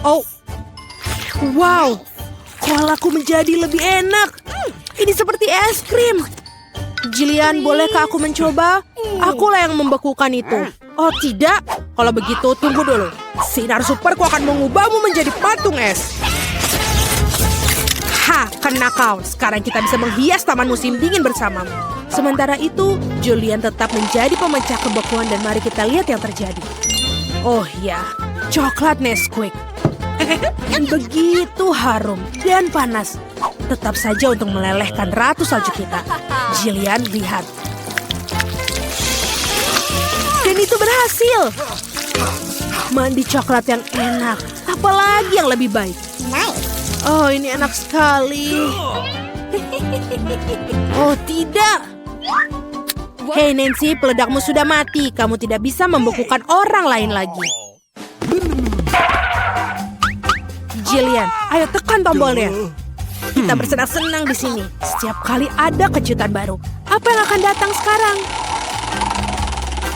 Oh, wow. Kolaku menjadi lebih enak. Ini seperti es krim. Jillian, bolehkah aku mencoba? Akulah yang membekukan itu. Oh tidak, kalau begitu tunggu dulu. Sinar superku akan mengubahmu menjadi patung es. Ha, kena kau. Sekarang kita bisa menghias taman musim dingin bersamamu. Sementara itu, Julian tetap menjadi pemecah kebekuan dan mari kita lihat yang terjadi. Oh ya, coklat Nesquik. Begitu harum dan panas. Tetap saja untuk melelehkan ratu salju kita. Jillian, lihat. Dan itu berhasil. Mandi coklat yang enak. Apalagi yang lebih baik. Oh, ini enak sekali. Oh, tidak. Hei Nancy, peledakmu sudah mati. Kamu tidak bisa membekukan orang lain lagi. Jillian, ayo tekan tombolnya. Kita bersenang-senang di sini. Setiap kali ada kejutan baru. Apa yang akan datang sekarang?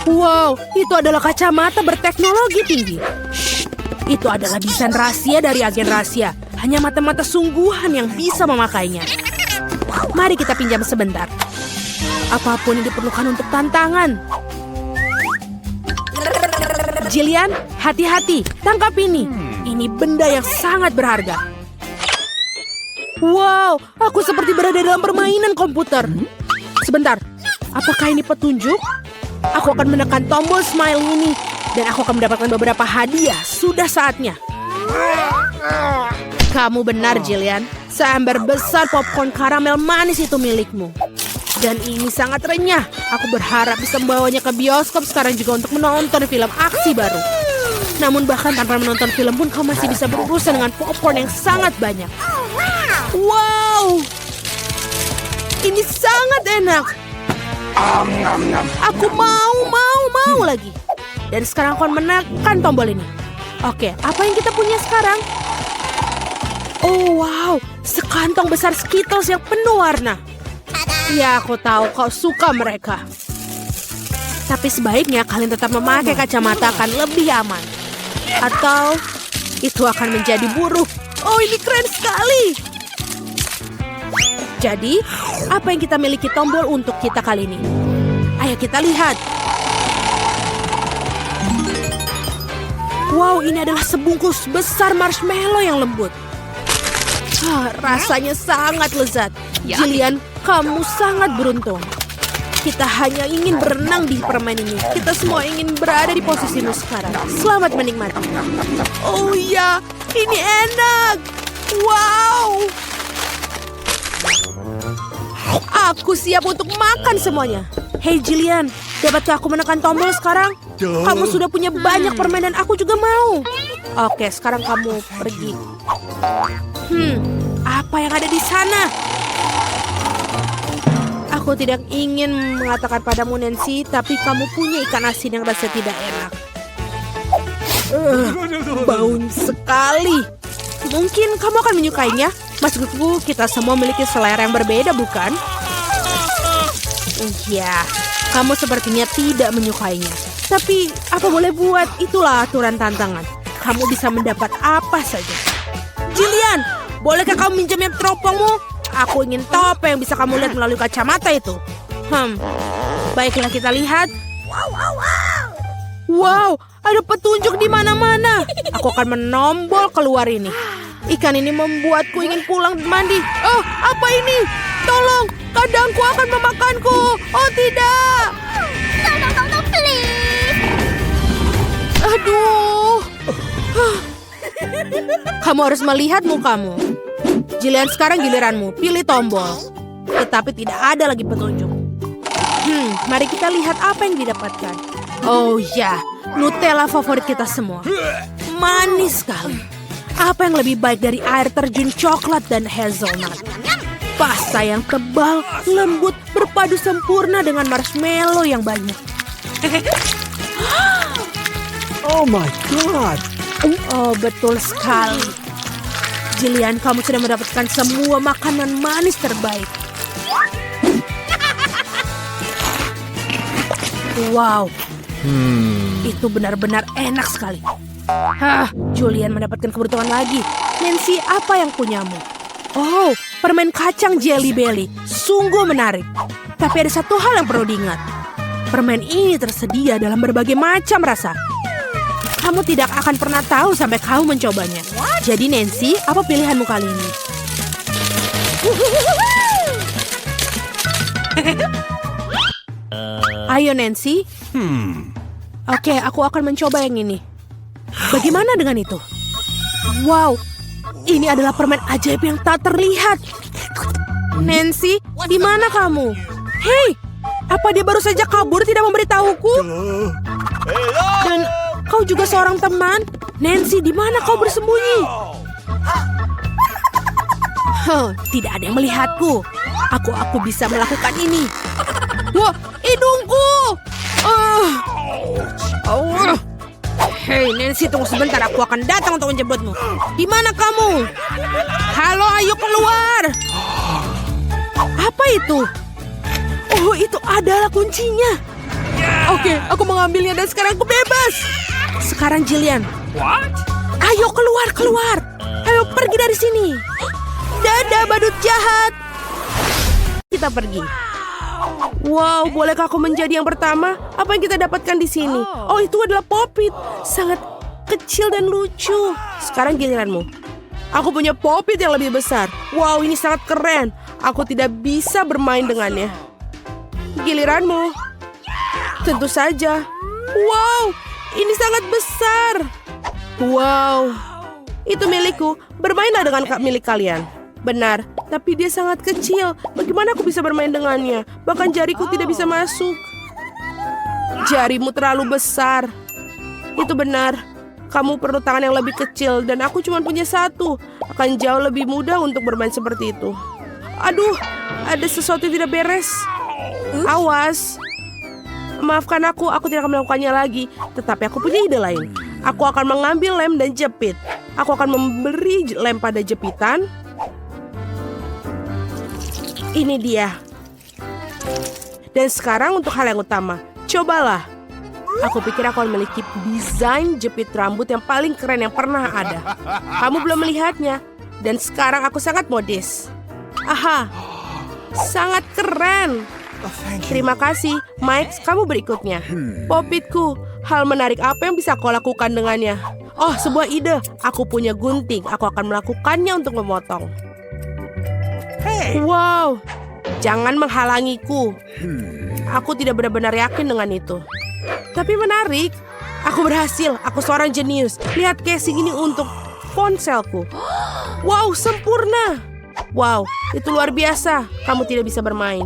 Wow, itu adalah kacamata berteknologi tinggi. Shh, itu adalah desain rahasia dari agen rahasia. Hanya mata-mata sungguhan yang bisa memakainya. Mari kita pinjam sebentar. Apapun yang diperlukan untuk tantangan. Jillian, hati-hati. Tangkap ini. Ini benda yang sangat berharga. Wow, aku seperti berada dalam permainan komputer. Sebentar, apakah ini petunjuk? Aku akan menekan tombol smile ini. Dan aku akan mendapatkan beberapa hadiah. Sudah saatnya. Kamu benar, Jillian. Seember besar popcorn karamel manis itu milikmu. Dan ini sangat renyah. Aku berharap bisa membawanya ke bioskop sekarang juga untuk menonton film aksi baru. Namun bahkan tanpa menonton film pun kau masih bisa berurusan dengan popcorn yang sangat banyak. Wow! Ini sangat enak. Aku mau lagi. Dan sekarang aku menekan tombol ini. Oke, apa yang kita punya sekarang? Oh wow, sekantong besar Skittles yang penuh warna. Ya, aku tahu kau suka mereka. Tapi sebaiknya kalian tetap memakai kacamata akan lebih aman. Atau itu akan menjadi buruk. Oh, ini keren sekali. Jadi, apa yang kita miliki tombol untuk kita kali ini? Ayo kita lihat. Wow, ini adalah sebungkus besar marshmallow yang lembut. Rasanya sangat lezat. Jillian, kamu sangat beruntung. Kita hanya ingin berenang di permen ini. Kita semua ingin berada di posisimu sekarang. Selamat menikmati. Oh iya, ini enak. Wow. Aku siap untuk makan semuanya. Hei Jillian, dapatkah aku menekan tombol sekarang? Kamu sudah punya banyak permen dan aku juga mau. Oke, sekarang kamu pergi. Apa yang ada di sana? Aku tidak ingin mengatakan padamu Nancy, tapi kamu punya ikan asin yang rasa tidak enak. Bau sekali. Mungkin kamu akan menyukainya. Maksudku, kita semua memiliki selera yang berbeda, bukan? Iya, kamu sepertinya tidak menyukainya. Tapi, apa boleh buat, itulah aturan tantangan. Kamu bisa mendapat apa saja. Jillian, bolehkah kamu minjamnya teropongmu? Aku ingin tahu apa yang bisa kamu lihat melalui kacamata itu. Baiklah kita lihat. Wow, ada petunjuk di mana-mana. Aku akan menombol keluar ini. Ikan ini membuatku ingin pulang mandi. Oh, apa ini? Tolong, kadangku akan memakanku. Oh, tidak. No, please. Aduh. Kamu harus melihat mukamu. Jillian, sekarang giliranmu. Pilih tombol. Tetapi tidak ada lagi petunjuk. Mari kita lihat apa yang didapatkan. Oh ya, Nutella favorit kita semua. Manis sekali. Apa yang lebih baik dari air terjun coklat dan hazelnut? Pasta yang tebal, lembut, berpadu sempurna dengan marshmallow yang banyak. Oh my God! Oh, betul sekali. Jillian, kamu sudah mendapatkan semua makanan manis terbaik. Wow, itu benar-benar enak sekali. Julian mendapatkan keberuntungan lagi. Nancy, apa yang punyamu? Oh, permen kacang Jelly Belly. Sungguh menarik. Tapi ada satu hal yang perlu diingat. Permen ini tersedia dalam berbagai macam rasa. Kamu tidak akan pernah tahu sampai kamu mencobanya. Jadi Nancy, apa pilihanmu kali ini? Ayo Nancy. Oke, aku akan mencoba yang ini. Bagaimana dengan itu? Wow, ini adalah permen ajaib yang tak terlihat. Nancy, di mana kamu? Hei, apa dia baru saja kabur tidak memberitahuku? Dan kau juga seorang teman? Nancy, di mana kau bersembunyi? Tidak ada yang melihatku. Aku bisa melakukan ini. Wah, hidungku! Hei Nancy, tunggu sebentar, aku akan datang untuk menjemputmu. Di mana kamu? Halo, ayo keluar. Apa itu? Oh, itu adalah kuncinya. Oke, aku mengambilnya dan sekarang aku bebas. Sekarang Jillian. What? Ayo keluar. Ayo pergi dari sini. Dadah badut jahat. Kita pergi. Wow, bolehkah aku menjadi yang pertama? Apa yang kita dapatkan di sini? Oh, itu adalah Pop-It. Sangat kecil dan lucu. Sekarang giliranmu. Aku punya Pop-It yang lebih besar. Wow, ini sangat keren. Aku tidak bisa bermain dengannya. Giliranmu. Tentu saja. Wow, ini sangat besar. Wow, itu milikku. Bermainlah dengan milik kalian. Benar, tapi dia sangat kecil. Bagaimana aku bisa bermain dengannya? Bahkan jariku tidak bisa masuk. Jarimu terlalu besar. Itu benar. Kamu perlu tangan yang lebih kecil dan aku cuma punya satu. Akan jauh lebih mudah untuk bermain seperti itu. Aduh, ada sesuatu yang tidak beres. Awas. Maafkan aku tidak akan melakukannya lagi. Tetapi aku punya ide lain. Aku akan mengambil lem dan jepit. Aku akan memberi lem pada jepitan. Ini dia. Dan sekarang untuk hal yang utama. Cobalah. Aku pikir aku akan memiliki desain jepit rambut yang paling keren yang pernah ada. Kamu belum melihatnya. Dan sekarang aku sangat modis. Aha. Sangat keren. Terima kasih. Mike, kamu berikutnya. Pop-Itku. Hal menarik apa yang bisa kau lakukan dengannya? Oh, sebuah ide. Aku punya gunting. Aku akan melakukannya untuk memotong. Wow, jangan menghalangiku. Aku tidak benar-benar yakin dengan itu. Tapi menarik. Aku berhasil. Aku seorang jenius. Lihat casing ini untuk ponselku. Wow, sempurna. Wow, itu luar biasa. Kamu tidak bisa bermain.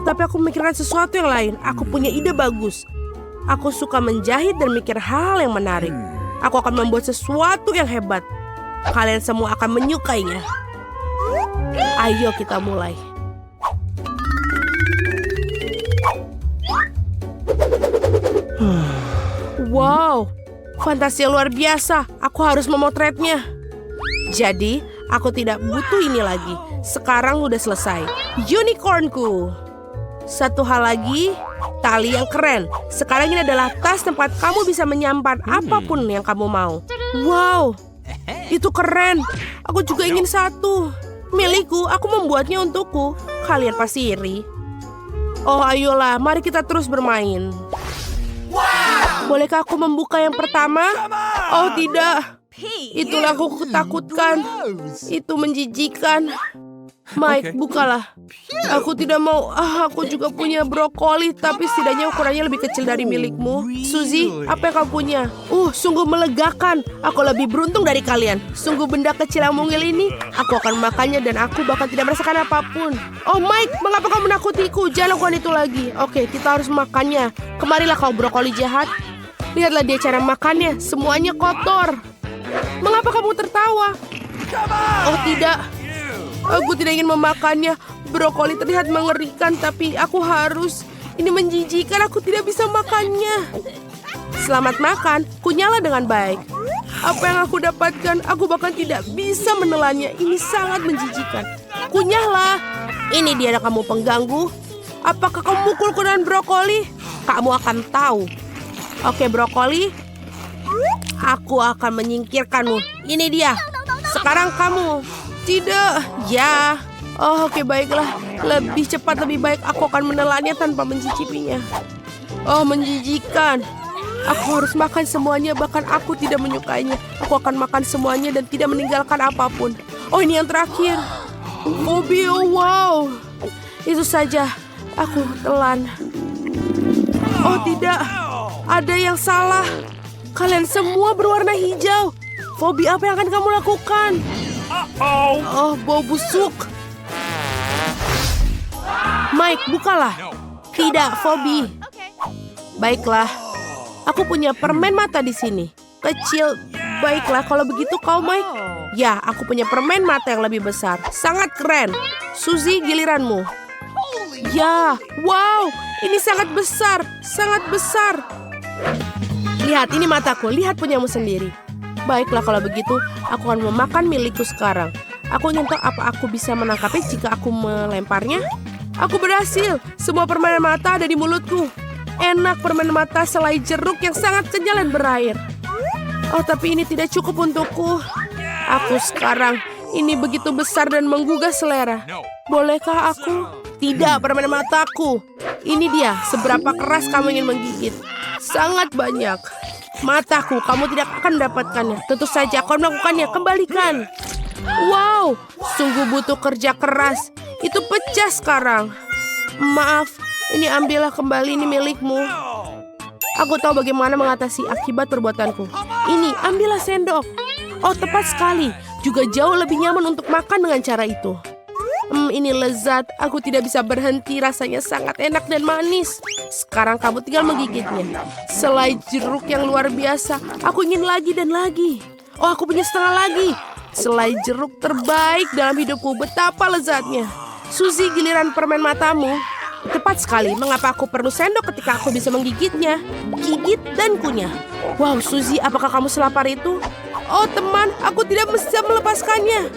Tetapi aku memikirkan sesuatu yang lain. Aku punya ide bagus. Aku suka menjahit dan mikir hal yang menarik. Aku akan membuat sesuatu yang hebat. Kalian semua akan menyukainya. Ayo kita mulai. Wow, fantasi luar biasa. Aku harus memotretnya. Jadi, aku tidak butuh ini lagi. Sekarang udah selesai. Unicornku. Satu hal lagi, tali yang keren. Sekarang ini adalah tas tempat kamu bisa menyimpan apapun yang kamu mau. Wow, itu keren. Aku juga ingin satu. Milikku, aku membuatnya untukku. Kalian pasti iri. Oh, ayolah, mari kita terus bermain. Wow! Bolehkah aku membuka yang pertama? Oh tidak. Itulah aku ketakutkan. Itu menjijikan. Mike, Oke. bukalah. Aku tidak mau. Aku juga punya brokoli, tapi setidaknya ukurannya lebih kecil dari milikmu. Suzy, apa yang kau punya? Sungguh melegakan. Aku lebih beruntung dari kalian. Sungguh benda kecil yang mungil ini. Aku akan makannya dan aku bahkan tidak merasakan apapun. Oh Mike, mengapa kau menakutiku? Jangan lakukan itu lagi. Oke, kita harus makannya. Kemarilah kau brokoli jahat. Lihatlah dia cara makannya. Semuanya kotor. Mengapa kamu tertawa? Oh tidak. Aku tidak ingin memakannya. Brokoli terlihat mengerikan, tapi aku harus. Ini menjijikan, aku tidak bisa makannya. Selamat makan, kunyala dengan baik. Apa yang aku dapatkan, aku bahkan tidak bisa menelannya. Ini sangat menjijikan. Kunyahlah. Ini dia kamu pengganggu. Apakah kamu mukulku dengan brokoli? Kamu akan tahu. Oke, brokoli. Aku akan menyingkirkanmu. Ini dia. Sekarang kamu. Tidak, ya. Oh, oke, baiklah. Lebih cepat, lebih baik. Aku akan menelannya tanpa mencicipinya. Oh, menjijikan. Aku harus makan semuanya, bahkan aku tidak menyukainya. Aku akan makan semuanya dan tidak meninggalkan apapun. Oh, ini yang terakhir. Bobby, oh wow. Itu saja. Aku telan. Oh, tidak. Ada yang salah. Kalian semua berwarna hijau. Bobby, apa yang akan kamu lakukan? Oh, bau busuk. Mike, bukalah. Tidak, Bobby. Baiklah. Aku punya permen mata di sini. Kecil. Baiklah, kalau begitu kau, Mike. Ya, aku punya permen mata yang lebih besar. Sangat keren. Suzy, giliranmu. Ya, wow. Ini sangat besar. Sangat besar. Lihat, ini mataku. Lihat punyamu sendiri. Baiklah, kalau begitu, aku akan memakan milikku sekarang. Aku ingin tahu apa aku bisa menangkapnya jika aku melemparnya. Aku berhasil. Semua permen mata ada di mulutku. Enak permen mata selai jeruk yang sangat kenyal dan berair. Oh, tapi ini tidak cukup untukku. Aku sekarang, ini begitu besar dan menggugah selera. Bolehkah aku? Tidak, permen mataku. Ini dia, seberapa keras kamu ingin menggigit. Sangat banyak. Mataku, kamu tidak akan mendapatkannya. Tentu saja kau melakukannya, kembalikan. Wow, sungguh butuh kerja keras. Itu pecah sekarang. Maaf, ini ambillah kembali, ini milikmu. Aku tahu bagaimana mengatasi akibat perbuatanku. Ini, ambillah sendok. Oh, tepat sekali. Juga jauh lebih nyaman untuk makan dengan cara itu. Ini lezat. Aku tidak bisa berhenti. Rasanya sangat enak dan manis. Sekarang kamu tinggal menggigitnya. Selai jeruk yang luar biasa. Aku ingin lagi dan lagi. Oh, aku punya setengah lagi. Selai jeruk terbaik dalam hidupku. Betapa lezatnya. Suzy, giliran permen matamu. Tepat sekali. Mengapa aku perlu sendok ketika aku bisa menggigitnya? Gigit dan kunyah. Wow, Suzy, apakah kamu selapar itu? Oh, teman, aku tidak bisa melepaskannya.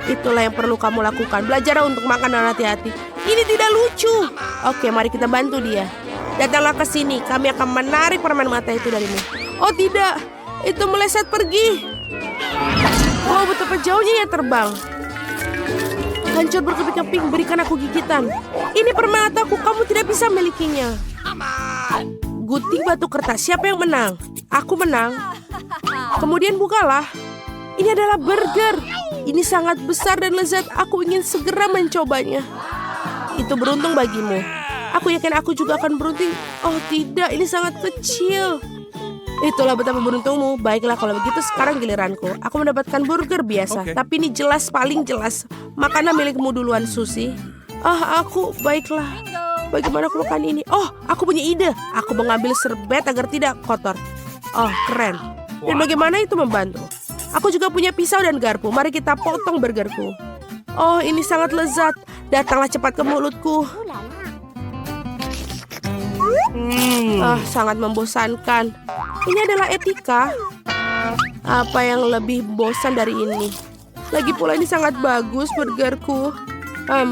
Itulah yang perlu kamu lakukan. Belajar untuk makan dengan hati-hati. Ini tidak lucu. Oke, mari kita bantu dia. Datanglah ke sini. Kami akan menarik permen mata itu darimu. Oh tidak, itu meleset pergi. Wow, betapa jauhnya ia terbang. Hancur berkeping-keping, berikan aku gigitan. Ini permen mataku, kamu tidak bisa milikinya. Gunting batu kertas, siapa yang menang? Aku menang. Kemudian bukalah. Ini adalah burger. Ini sangat besar dan lezat. Aku ingin segera mencobanya. Itu beruntung bagimu. Aku yakin aku juga akan beruntung. Oh tidak, ini sangat kecil. Itulah betapa beruntungmu. Baiklah, kalau begitu sekarang giliranku. Aku mendapatkan burger biasa. Oke. Tapi ini jelas, paling jelas. Makanlah milikmu duluan, Suzy. Aku, baiklah. Bagaimana aku makan ini? Oh, aku punya ide. Aku mengambil serbet agar tidak kotor. Oh, keren. Dan bagaimana itu membantu? Aku juga punya pisau dan garpu. Mari kita potong burgerku. Oh, ini sangat lezat. Datanglah cepat ke mulutku. Sangat membosankan. Ini adalah etika. Apa yang lebih bosan dari ini? Lagi pula ini sangat bagus burgerku.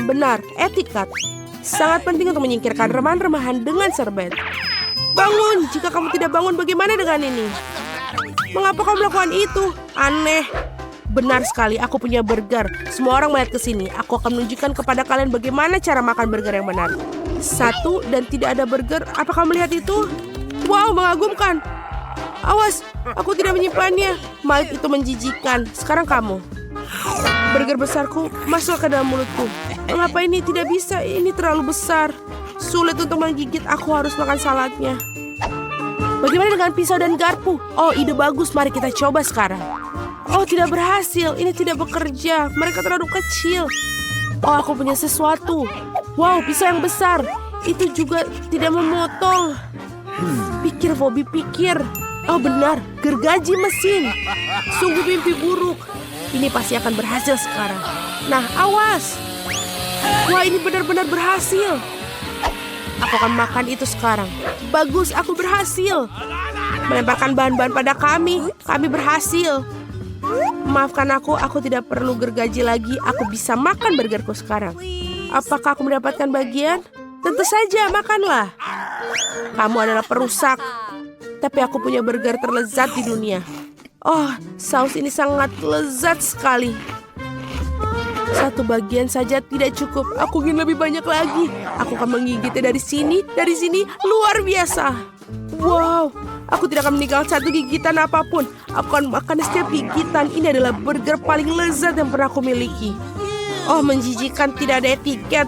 Benar, etikat. Sangat penting untuk menyingkirkan remahan-remahan dengan serbet. Bangun, jika kamu tidak bangun bagaimana dengan ini? Mengapa kamu melakukan itu? Aneh. Benar sekali, aku punya burger. Semua orang melihat ke sini. Aku akan menunjukkan kepada kalian bagaimana cara makan burger yang benar. 1 dan tidak ada burger. Apa kamu melihat itu? Wow, mengagumkan. Awas, aku tidak menyimpannya. Mike itu menjijikan. Sekarang kamu. Burger besarku masuk ke dalam mulutku. Mengapa ini tidak bisa? Ini terlalu besar. Sulit untuk menggigit, aku harus makan saladnya. Bagaimana dengan pisau dan garpu? Oh, ide bagus, mari kita coba sekarang. Oh, tidak berhasil, ini tidak bekerja. Mereka terlalu kecil. Oh, aku punya sesuatu. Wow, pisau yang besar. Itu juga tidak memotong. Pikir, Bobby, pikir. Oh, benar, gergaji mesin. Sungguh mimpi buruk. Ini pasti akan berhasil sekarang. Nah, awas. Wah, ini benar-benar berhasil. Aku akan makan itu sekarang. Bagus, aku berhasil. Melemparkan bahan-bahan pada kami. Kami berhasil. Maafkan aku tidak perlu gergaji lagi. Aku bisa makan burgerku sekarang. Apakah aku mendapatkan bagian? Tentu saja, makanlah. Kamu adalah perusak. Tapi aku punya burger terlezat di dunia. Oh, saus ini sangat lezat sekali. Satu bagian saja tidak cukup. Aku ingin lebih banyak lagi. Aku akan menggigitnya dari sini, luar biasa. Wow, aku tidak akan meninggalkan satu gigitan apapun. Aku akan makan setiap gigitan. Ini adalah burger paling lezat yang pernah aku miliki. Oh, menjijikan, tidak ada etiket.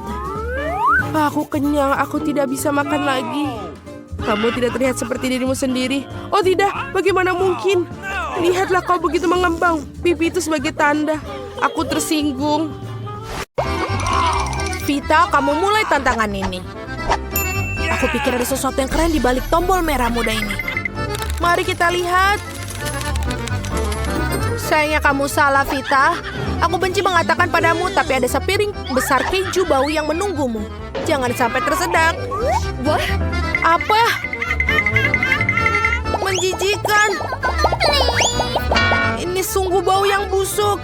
Aku kenyang, aku tidak bisa makan lagi. Kamu tidak terlihat seperti dirimu sendiri. Oh tidak, bagaimana mungkin? Lihatlah kau begitu mengembang. Pipi itu sebagai tanda. Aku tersinggung. Vita, kamu mulai tantangan ini. Aku pikir ada sesuatu yang keren di balik tombol merah muda ini. Mari kita lihat. Sayangnya kamu salah, Vita. Aku benci mengatakan padamu, tapi ada sepiring besar keju bau yang menunggumu. Jangan sampai tersedak. Wah, apa? Menjijikan. Ini sungguh bau yang busuk.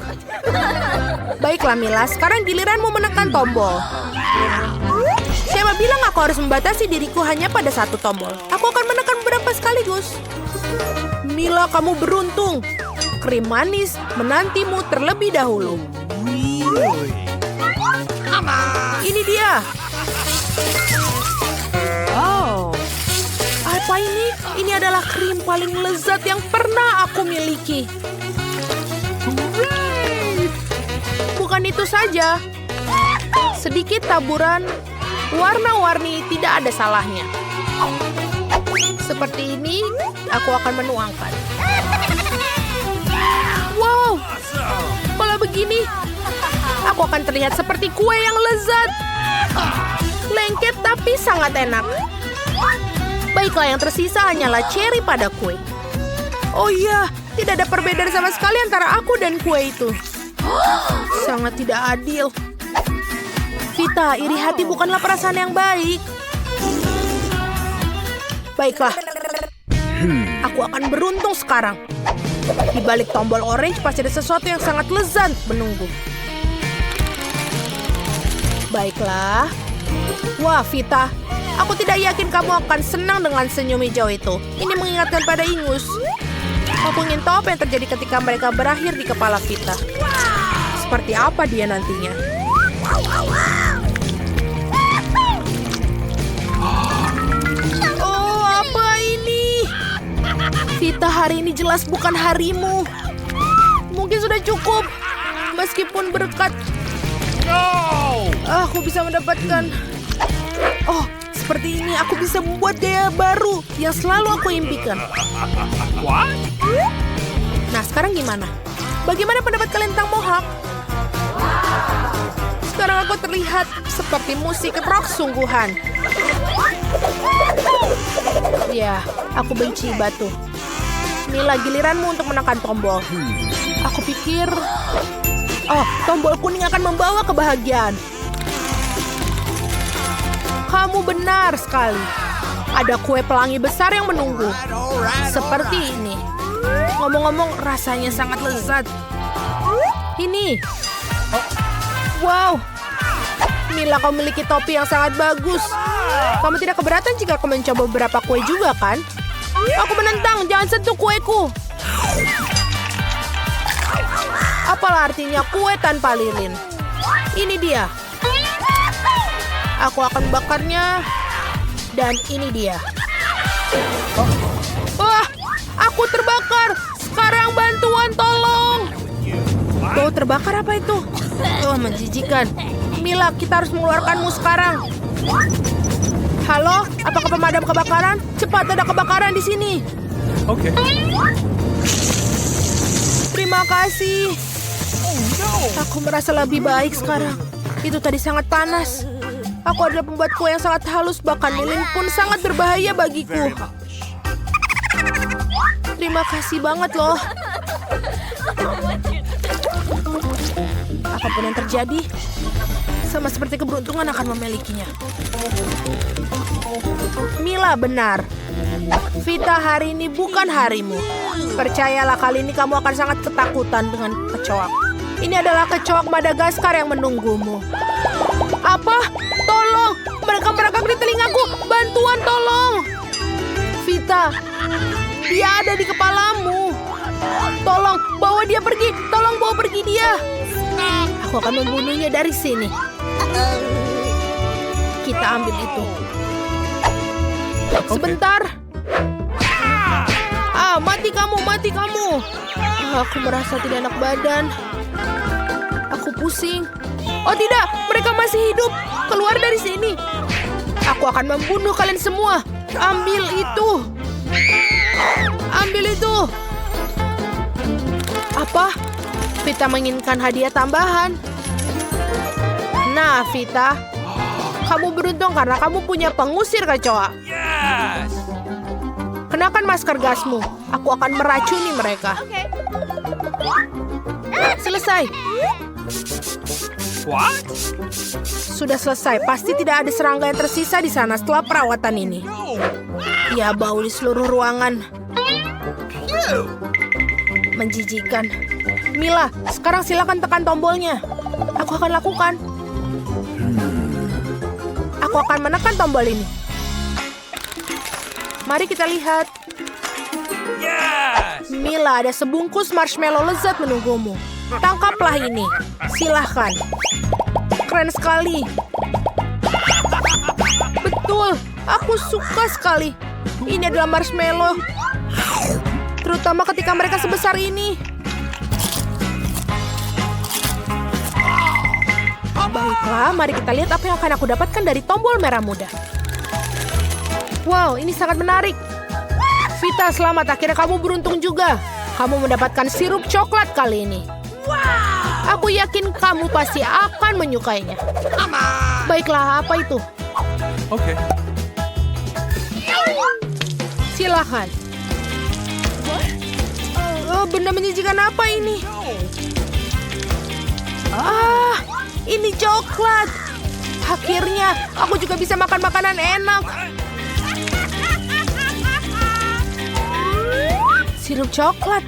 Baiklah Mila, sekarang giliranmu menekan tombol. Siapa bilang aku harus membatasi diriku hanya pada satu tombol? Aku akan menekan beberapa sekaligus. Mila, kamu beruntung. Krim manis menantimu terlebih dahulu. Ini dia. Oh. Apa ini? Ini adalah krim paling lezat yang pernah aku miliki. Bukan itu saja. Sedikit taburan warna-warni tidak ada salahnya. Seperti ini, aku akan menuangkan. Wow, kalau begini, aku akan terlihat seperti kue yang lezat. Lengket tapi sangat enak. Baiklah, yang tersisa hanyalah cherry pada kue. Oh iya, tidak ada perbedaan sama sekali antara aku dan kue itu. Sangat tidak adil. Vita, iri hati bukanlah perasaan yang baik. Baiklah, aku akan beruntung sekarang. Di balik tombol orange pasti ada sesuatu yang sangat lezat menunggu. Baiklah. Wah, Vita, aku tidak yakin kamu akan senang dengan senyum hijau itu. Ini mengingatkan pada ingus. Aku ingin tahu apa yang terjadi ketika mereka berakhir di kepala Vita. Seperti apa dia nantinya? Oh, apa ini? Vita, hari ini jelas bukan harimu. Mungkin sudah cukup. Meskipun berkat aku bisa mendapatkan. Oh, seperti ini aku bisa membuat gaya baru yang selalu aku impikan. What? Nah, sekarang gimana? Bagaimana pendapat kalian tentang mohawk? Sekarang aku terlihat seperti musik rock sungguhan. Ya, aku benci batu. Inilah giliranmu untuk menekan tombol. Aku pikir, oh, tombol kuning akan membawa kebahagiaan. Kamu benar sekali. Ada kue pelangi besar yang menunggu. Seperti ini. Ngomong-ngomong, rasanya sangat lezat. Ini. Wow. Mila, kau memiliki topi yang sangat bagus. Kamu tidak keberatan jika aku mencoba beberapa kue juga, kan? Aku menentang, jangan sentuh kueku. Apalah artinya kue tanpa lilin? Ini dia. Aku akan bakarnya. Dan ini dia. Wah, Aku terbakar. Sekarang bantuan, tolong. Bau terbakar apa itu? Oh, menjijikan. Mila, kita harus mengeluarkanmu sekarang. Halo, apakah pemadam kebakaran? Cepat, ada kebakaran di sini. Okay. Terima kasih. Aku merasa lebih baik sekarang. Itu tadi sangat panas. Aku adalah pembuat kue yang sangat halus, bahkan lilin pun sangat berbahaya bagiku. Terima kasih banget loh. Apapun yang terjadi, sama seperti keberuntungan akan memilikinya. Mila benar. Vita, hari ini bukan harimu. Percayalah, kali ini kamu akan sangat ketakutan dengan kecoak. Ini adalah kecoak Madagaskar yang menunggumu. Apa? Tolong! Mereka merekam di telingaku! Bantuan, tolong! Vita, dia ada di kepalamu. Tolong, bawa dia pergi. Tolong bawa pergi dia. Aku akan membunuhnya dari sini. Kita ambil itu. Sebentar. Mati kamu, mati kamu. Aku merasa tidak enak badan. Aku pusing. Oh tidak, mereka masih hidup. Keluar dari sini. Aku akan membunuh kalian semua. Ambil itu. Ambil itu. Apa? Vita menginginkan hadiah tambahan. Nah, Vita, kamu beruntung karena kamu punya pengusir kecoa. Yes! Kenakan masker gasmu. Aku akan meracuni mereka. Selesai. What? Sudah selesai. Pasti tidak ada serangga yang tersisa di sana setelah perawatan ini. Ya, bau di seluruh ruangan. Menjijikan. Mila, sekarang silakan tekan tombolnya. Aku akan lakukan. Aku akan menekan tombol ini. Mari kita lihat. Yes! Mila, ada sebungkus marshmallow lezat menunggumu. Tangkaplah ini. Silahkan. Keren sekali. Betul, aku suka sekali. Ini adalah marshmallow. Terutama ketika mereka sebesar ini. Baiklah, mari kita lihat apa yang akan aku dapatkan dari tombol merah muda. Wow, ini sangat menarik. Vita, selamat. Akhirnya kamu beruntung juga. Kamu mendapatkan sirup coklat kali ini. Aku yakin kamu pasti akan menyukainya. Baiklah, apa itu? Okay. Silakan. Oh, benda menjijikan apa ini? Ini coklat. Akhirnya, aku juga bisa makan makanan enak. Sirup coklat.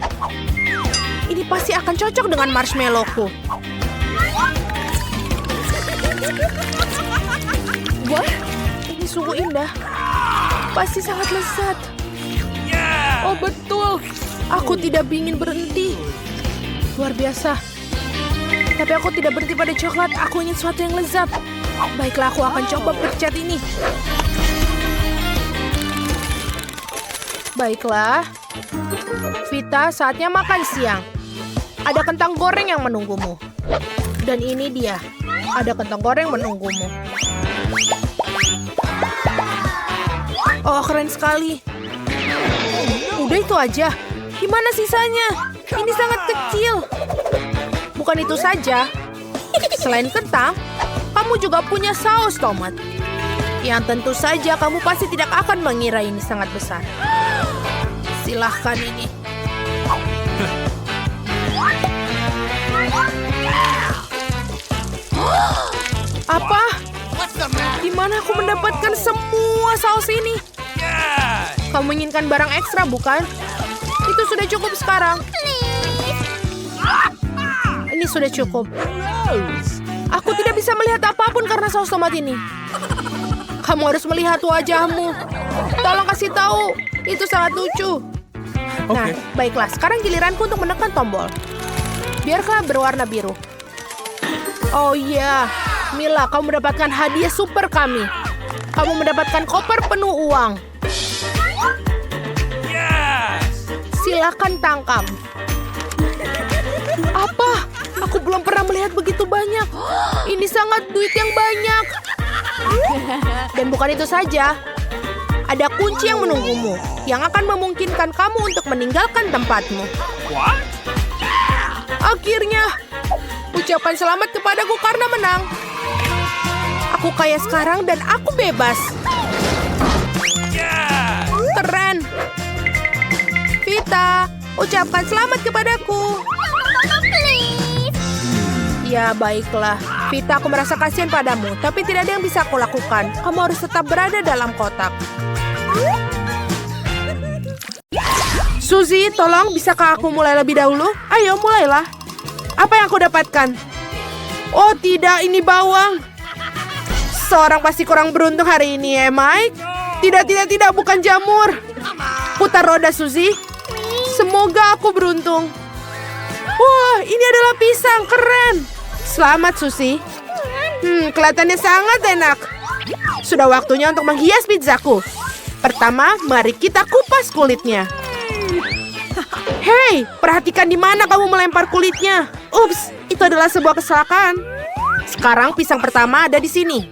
Ini pasti akan cocok dengan marshmallowku. Wah, ini sungguh indah. Pasti sangat lezat. Oh betul, aku tidak ingin berhenti. Luar biasa. Tapi aku tidak berhenti pada coklat. Aku ingin sesuatu yang lezat. Baiklah, aku akan coba pencet ini. Baiklah. Vita, saatnya makan siang. Ada kentang goreng yang menunggumu. Dan ini dia. Ada kentang goreng menunggumu. Oh, keren sekali. Udah itu aja. Gimana sisanya? Ini sangat kecil. Bukan itu saja. Selain kentang, kamu juga punya saus tomat. Yang tentu saja kamu pasti tidak akan mengira ini sangat besar. Silahkan ini. Apa? Di mana aku mendapatkan semua saus ini? Kamu menginginkan barang ekstra, bukan? Itu sudah cukup sekarang. Ini sudah cukup. Aku tidak bisa melihat apapun karena saus tomat ini. Kamu harus melihat wajahmu. Tolong kasih tahu. Itu sangat lucu. Nah, baiklah. Sekarang giliranku untuk menekan tombol. Biarkan berwarna biru. Oh iya, Mila, kamu mendapatkan hadiah super kami. Kamu mendapatkan koper penuh uang. Silakan tangkap. Apa? Aku belum pernah melihat begitu banyak. Ini sangat duit yang banyak. Dan bukan itu saja. Ada kunci yang menunggumu, yang akan memungkinkan kamu untuk meninggalkan tempatmu. What? Akhirnya, ucapan selamat kepadaku karena menang. Aku kaya sekarang dan aku bebas. Yeah! Keren. Vita, ucapkan selamat kepadaku. Please. Ya, baiklah. Vita, aku merasa kasihan padamu, tapi tidak ada yang bisa aku lakukan. Kamu harus tetap berada dalam kotak. Suzy, tolong bisakah aku mulai lebih dahulu? Ayo, mulailah. Apa yang aku dapatkan? Oh tidak, ini bawang. Seorang pasti kurang beruntung hari ini ya, Mike. Tidak, bukan jamur. Putar roda, Suzy. Semoga aku beruntung. Wah, ini adalah pisang, keren. Selamat, Suzy. Kelihatannya sangat enak. Sudah waktunya untuk menghias pizzaku. Pertama, mari kita kupas kulitnya. Hei, perhatikan di mana kamu melempar kulitnya. Ups, itu adalah sebuah kecelakaan. Sekarang pisang pertama ada di sini.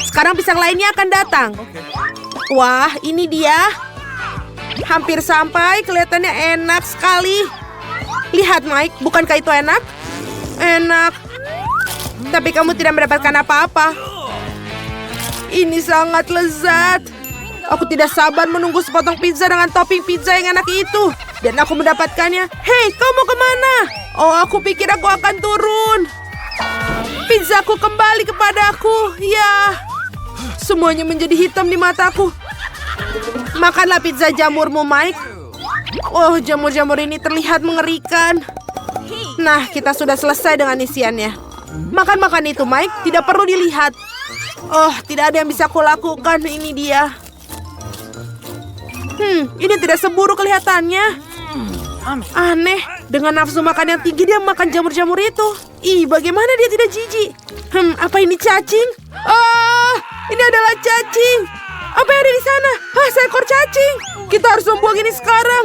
Sekarang pisang lainnya akan datang. Wah, ini dia. Hampir sampai, kelihatannya enak sekali. Lihat, Mike, bukankah itu enak? Enak. Tapi kamu tidak mendapatkan apa-apa. Ini sangat lezat. Aku tidak sabar menunggu sepotong pizza dengan topping pizza yang enak itu. Dan aku mendapatkannya. Hei, kamu kemana? Oh, aku pikir aku akan turun. Pizzaku kembali kepadaku. Ya, semuanya menjadi hitam di mataku. Makanlah pizza jamurmu, Mike. Oh, jamur-jamur ini terlihat mengerikan. Nah, kita sudah selesai dengan isiannya. Makan itu, Mike. Tidak perlu dilihat. Oh, tidak ada yang bisa kulakukan. Ini dia. Ini tidak seburuk kelihatannya. Aneh, dengan nafsu makan yang tinggi dia makan jamur-jamur itu. Ih, bagaimana dia tidak jijik? Apa ini cacing? Ini adalah cacing. Apa yang ada di sana? Seekor cacing. Kita harus membuang ini sekarang.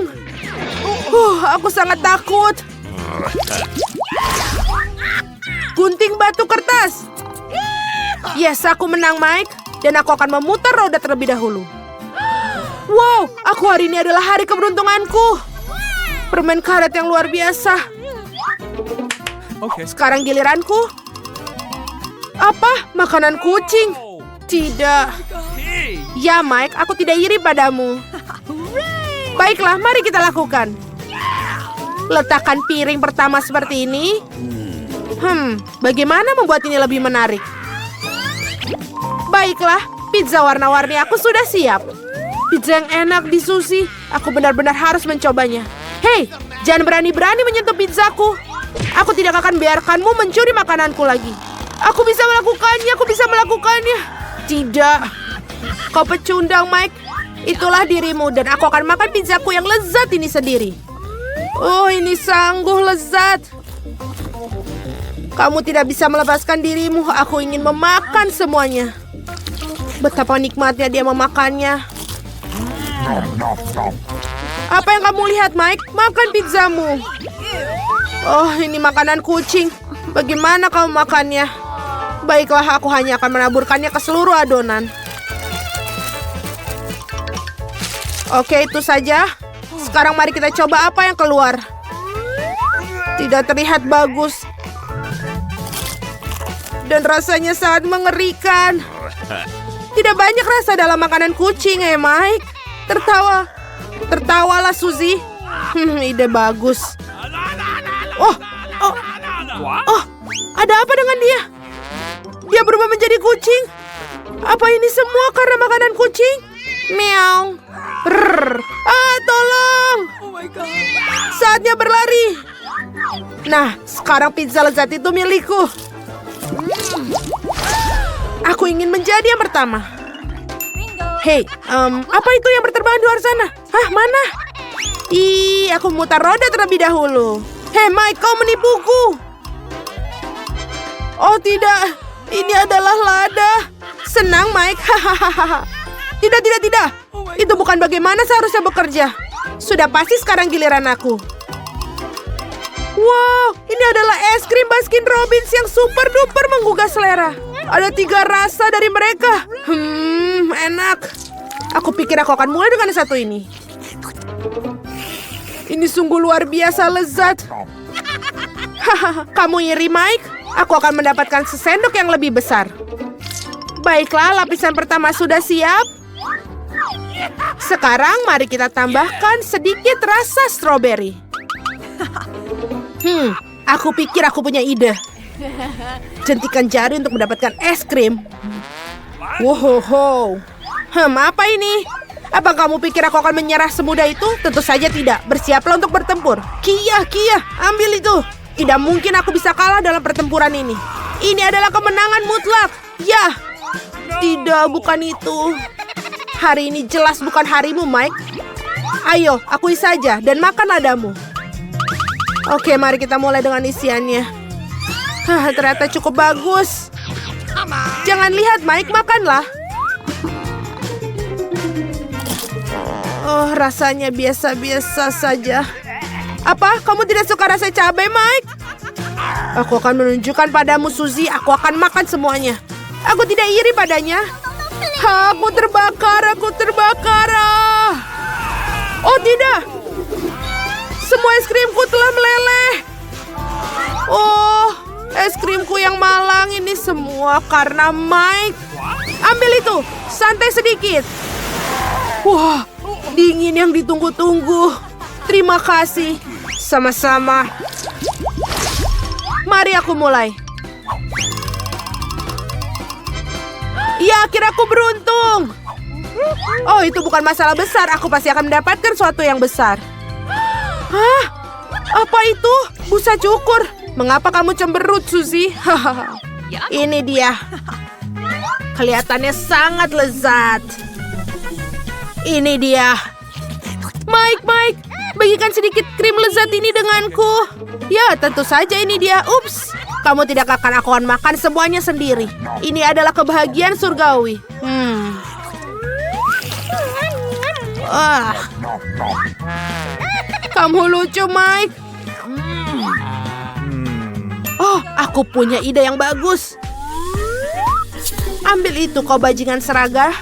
Aku sangat takut. Gunting batu kertas. Yes, aku menang, Mike. Dan aku akan memutar roda terlebih dahulu. Wow, aku hari ini adalah hari keberuntunganku. Permen karet yang luar biasa. Okay. Sekarang giliranku. Apa? Makanan kucing? Tidak. Hey! Ya, Mike, aku tidak iri padamu. Baiklah, mari kita lakukan. Letakkan piring pertama seperti ini. Bagaimana membuat ini lebih menarik? Baiklah, pizza warna-warni aku sudah siap. Pizza yang enak di Suzy. Aku benar-benar harus mencobanya. Hei, jangan berani-berani menyentuh pizzaku. Aku tidak akan biarkanmu mencuri makananku lagi. Aku bisa melakukannya. Tidak. Kau pecundang, Mike. Itulah dirimu dan aku akan makan pizzaku yang lezat ini sendiri. Oh, ini sungguh lezat. Kamu tidak bisa melepaskan dirimu. Aku ingin memakan semuanya. Betapa nikmatnya dia memakannya. Apa yang kamu lihat, Mike? Makan pizzamu. Oh, ini makanan kucing. Bagaimana kamu makannya? Baiklah, aku hanya akan menaburkannya ke seluruh adonan. Oke, itu saja. Sekarang mari kita coba apa yang keluar. Tidak terlihat bagus. Dan rasanya sangat mengerikan. Tidak banyak rasa dalam makanan kucing, Mike. Tertawalah, Suzy. Ide bagus. Oh, ada apa dengan dia? Dia berubah menjadi kucing. Apa ini semua karena makanan kucing? Meow. Tolong. Saatnya berlari. Nah, sekarang pizza lezat itu milikku. Aku ingin menjadi yang pertama. Hei, apa itu yang berterbangan di luar sana? Mana? Aku mutar roda terlebih dahulu. Hei, Mike, kau menipuku. Oh tidak, ini adalah lada. Senang, Mike. Tidak. Itu bukan bagaimana seharusnya bekerja. Sudah pasti sekarang giliran aku. Wow, ini adalah es krim Baskin Robbins yang super duper menggugah selera. Ada 3 rasa dari mereka. Enak. Aku pikir aku akan mulai dengan satu ini. Ini sungguh luar biasa lezat. Hahaha, kamu iri, Mike? Aku akan mendapatkan sesendok yang lebih besar. Baiklah, lapisan pertama sudah siap. Sekarang mari kita tambahkan sedikit rasa stroberi. Aku pikir aku punya ide. Jentikan jari untuk mendapatkan es krim. Wow. Apa ini? Apa kamu pikir aku akan menyerah semudah itu? Tentu saja tidak. Bersiaplah untuk bertempur. Kia, ambil itu. Tidak mungkin aku bisa kalah dalam pertempuran ini. Ini adalah kemenangan mutlak. Ya. Tidak, bukan itu. Hari ini jelas bukan harimu, Mike. Ayo, akui saja dan makan ladamu. Oke, mari kita mulai dengan isiannya. Ternyata cukup bagus. Jangan lihat, Mike, makanlah. Oh, rasanya biasa-biasa saja. Apa? Kamu tidak suka rasa cabai, Mike? Aku akan menunjukkan padamu, Suzy. Aku akan makan semuanya. Aku tidak iri padanya. Aku terbakar. Oh, tidak. Semua es krimku telah meleleh. Oh, es krimku yang malang ini semua karena Mike. Ambil itu, santai sedikit. Wah, dingin yang ditunggu-tunggu. Terima kasih. Sama-sama. Mari aku mulai. Ya, akhirnya aku beruntung. Oh, itu bukan masalah besar. Aku pasti akan mendapatkan sesuatu yang besar. Hah? Apa itu? Busa cukur. Mengapa kamu cemberut, Suzy? Ini dia. Kelihatannya sangat lezat. Ini dia. Mike, bagikan sedikit krim lezat ini denganku. Ya, tentu saja ini dia. Ups, kamu tidak akan makan semuanya sendiri. Ini adalah kebahagiaan surgawi. Kamu lucu, Mike. Oh, aku punya ide yang bagus. Ambil itu, kau bajingan seragah.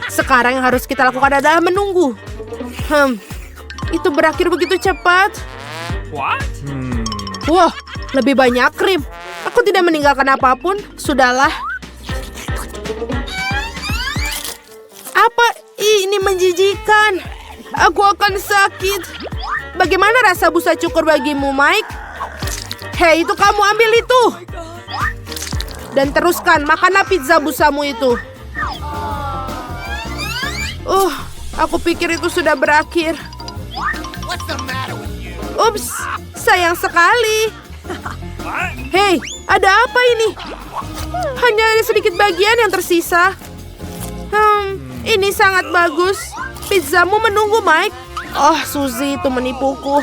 Sekarang yang harus kita lakukan adalah menunggu. Itu berakhir begitu cepat. What? Wah, lebih banyak krim. Aku tidak meninggalkan apapun. Sudahlah. Apa ini menjijikan? Aku akan sakit. Bagaimana rasa busa cukur bagimu, Mike? Hei, itu kamu ambil itu. Dan teruskan, makanlah pizza busamu itu. Aku pikir itu sudah berakhir. Ups, sayang sekali. Hei, ada apa ini? Hanya ada sedikit bagian yang tersisa. Ini sangat bagus. Pizzamu menunggu, Mike. Oh, Suzy itu menipuku.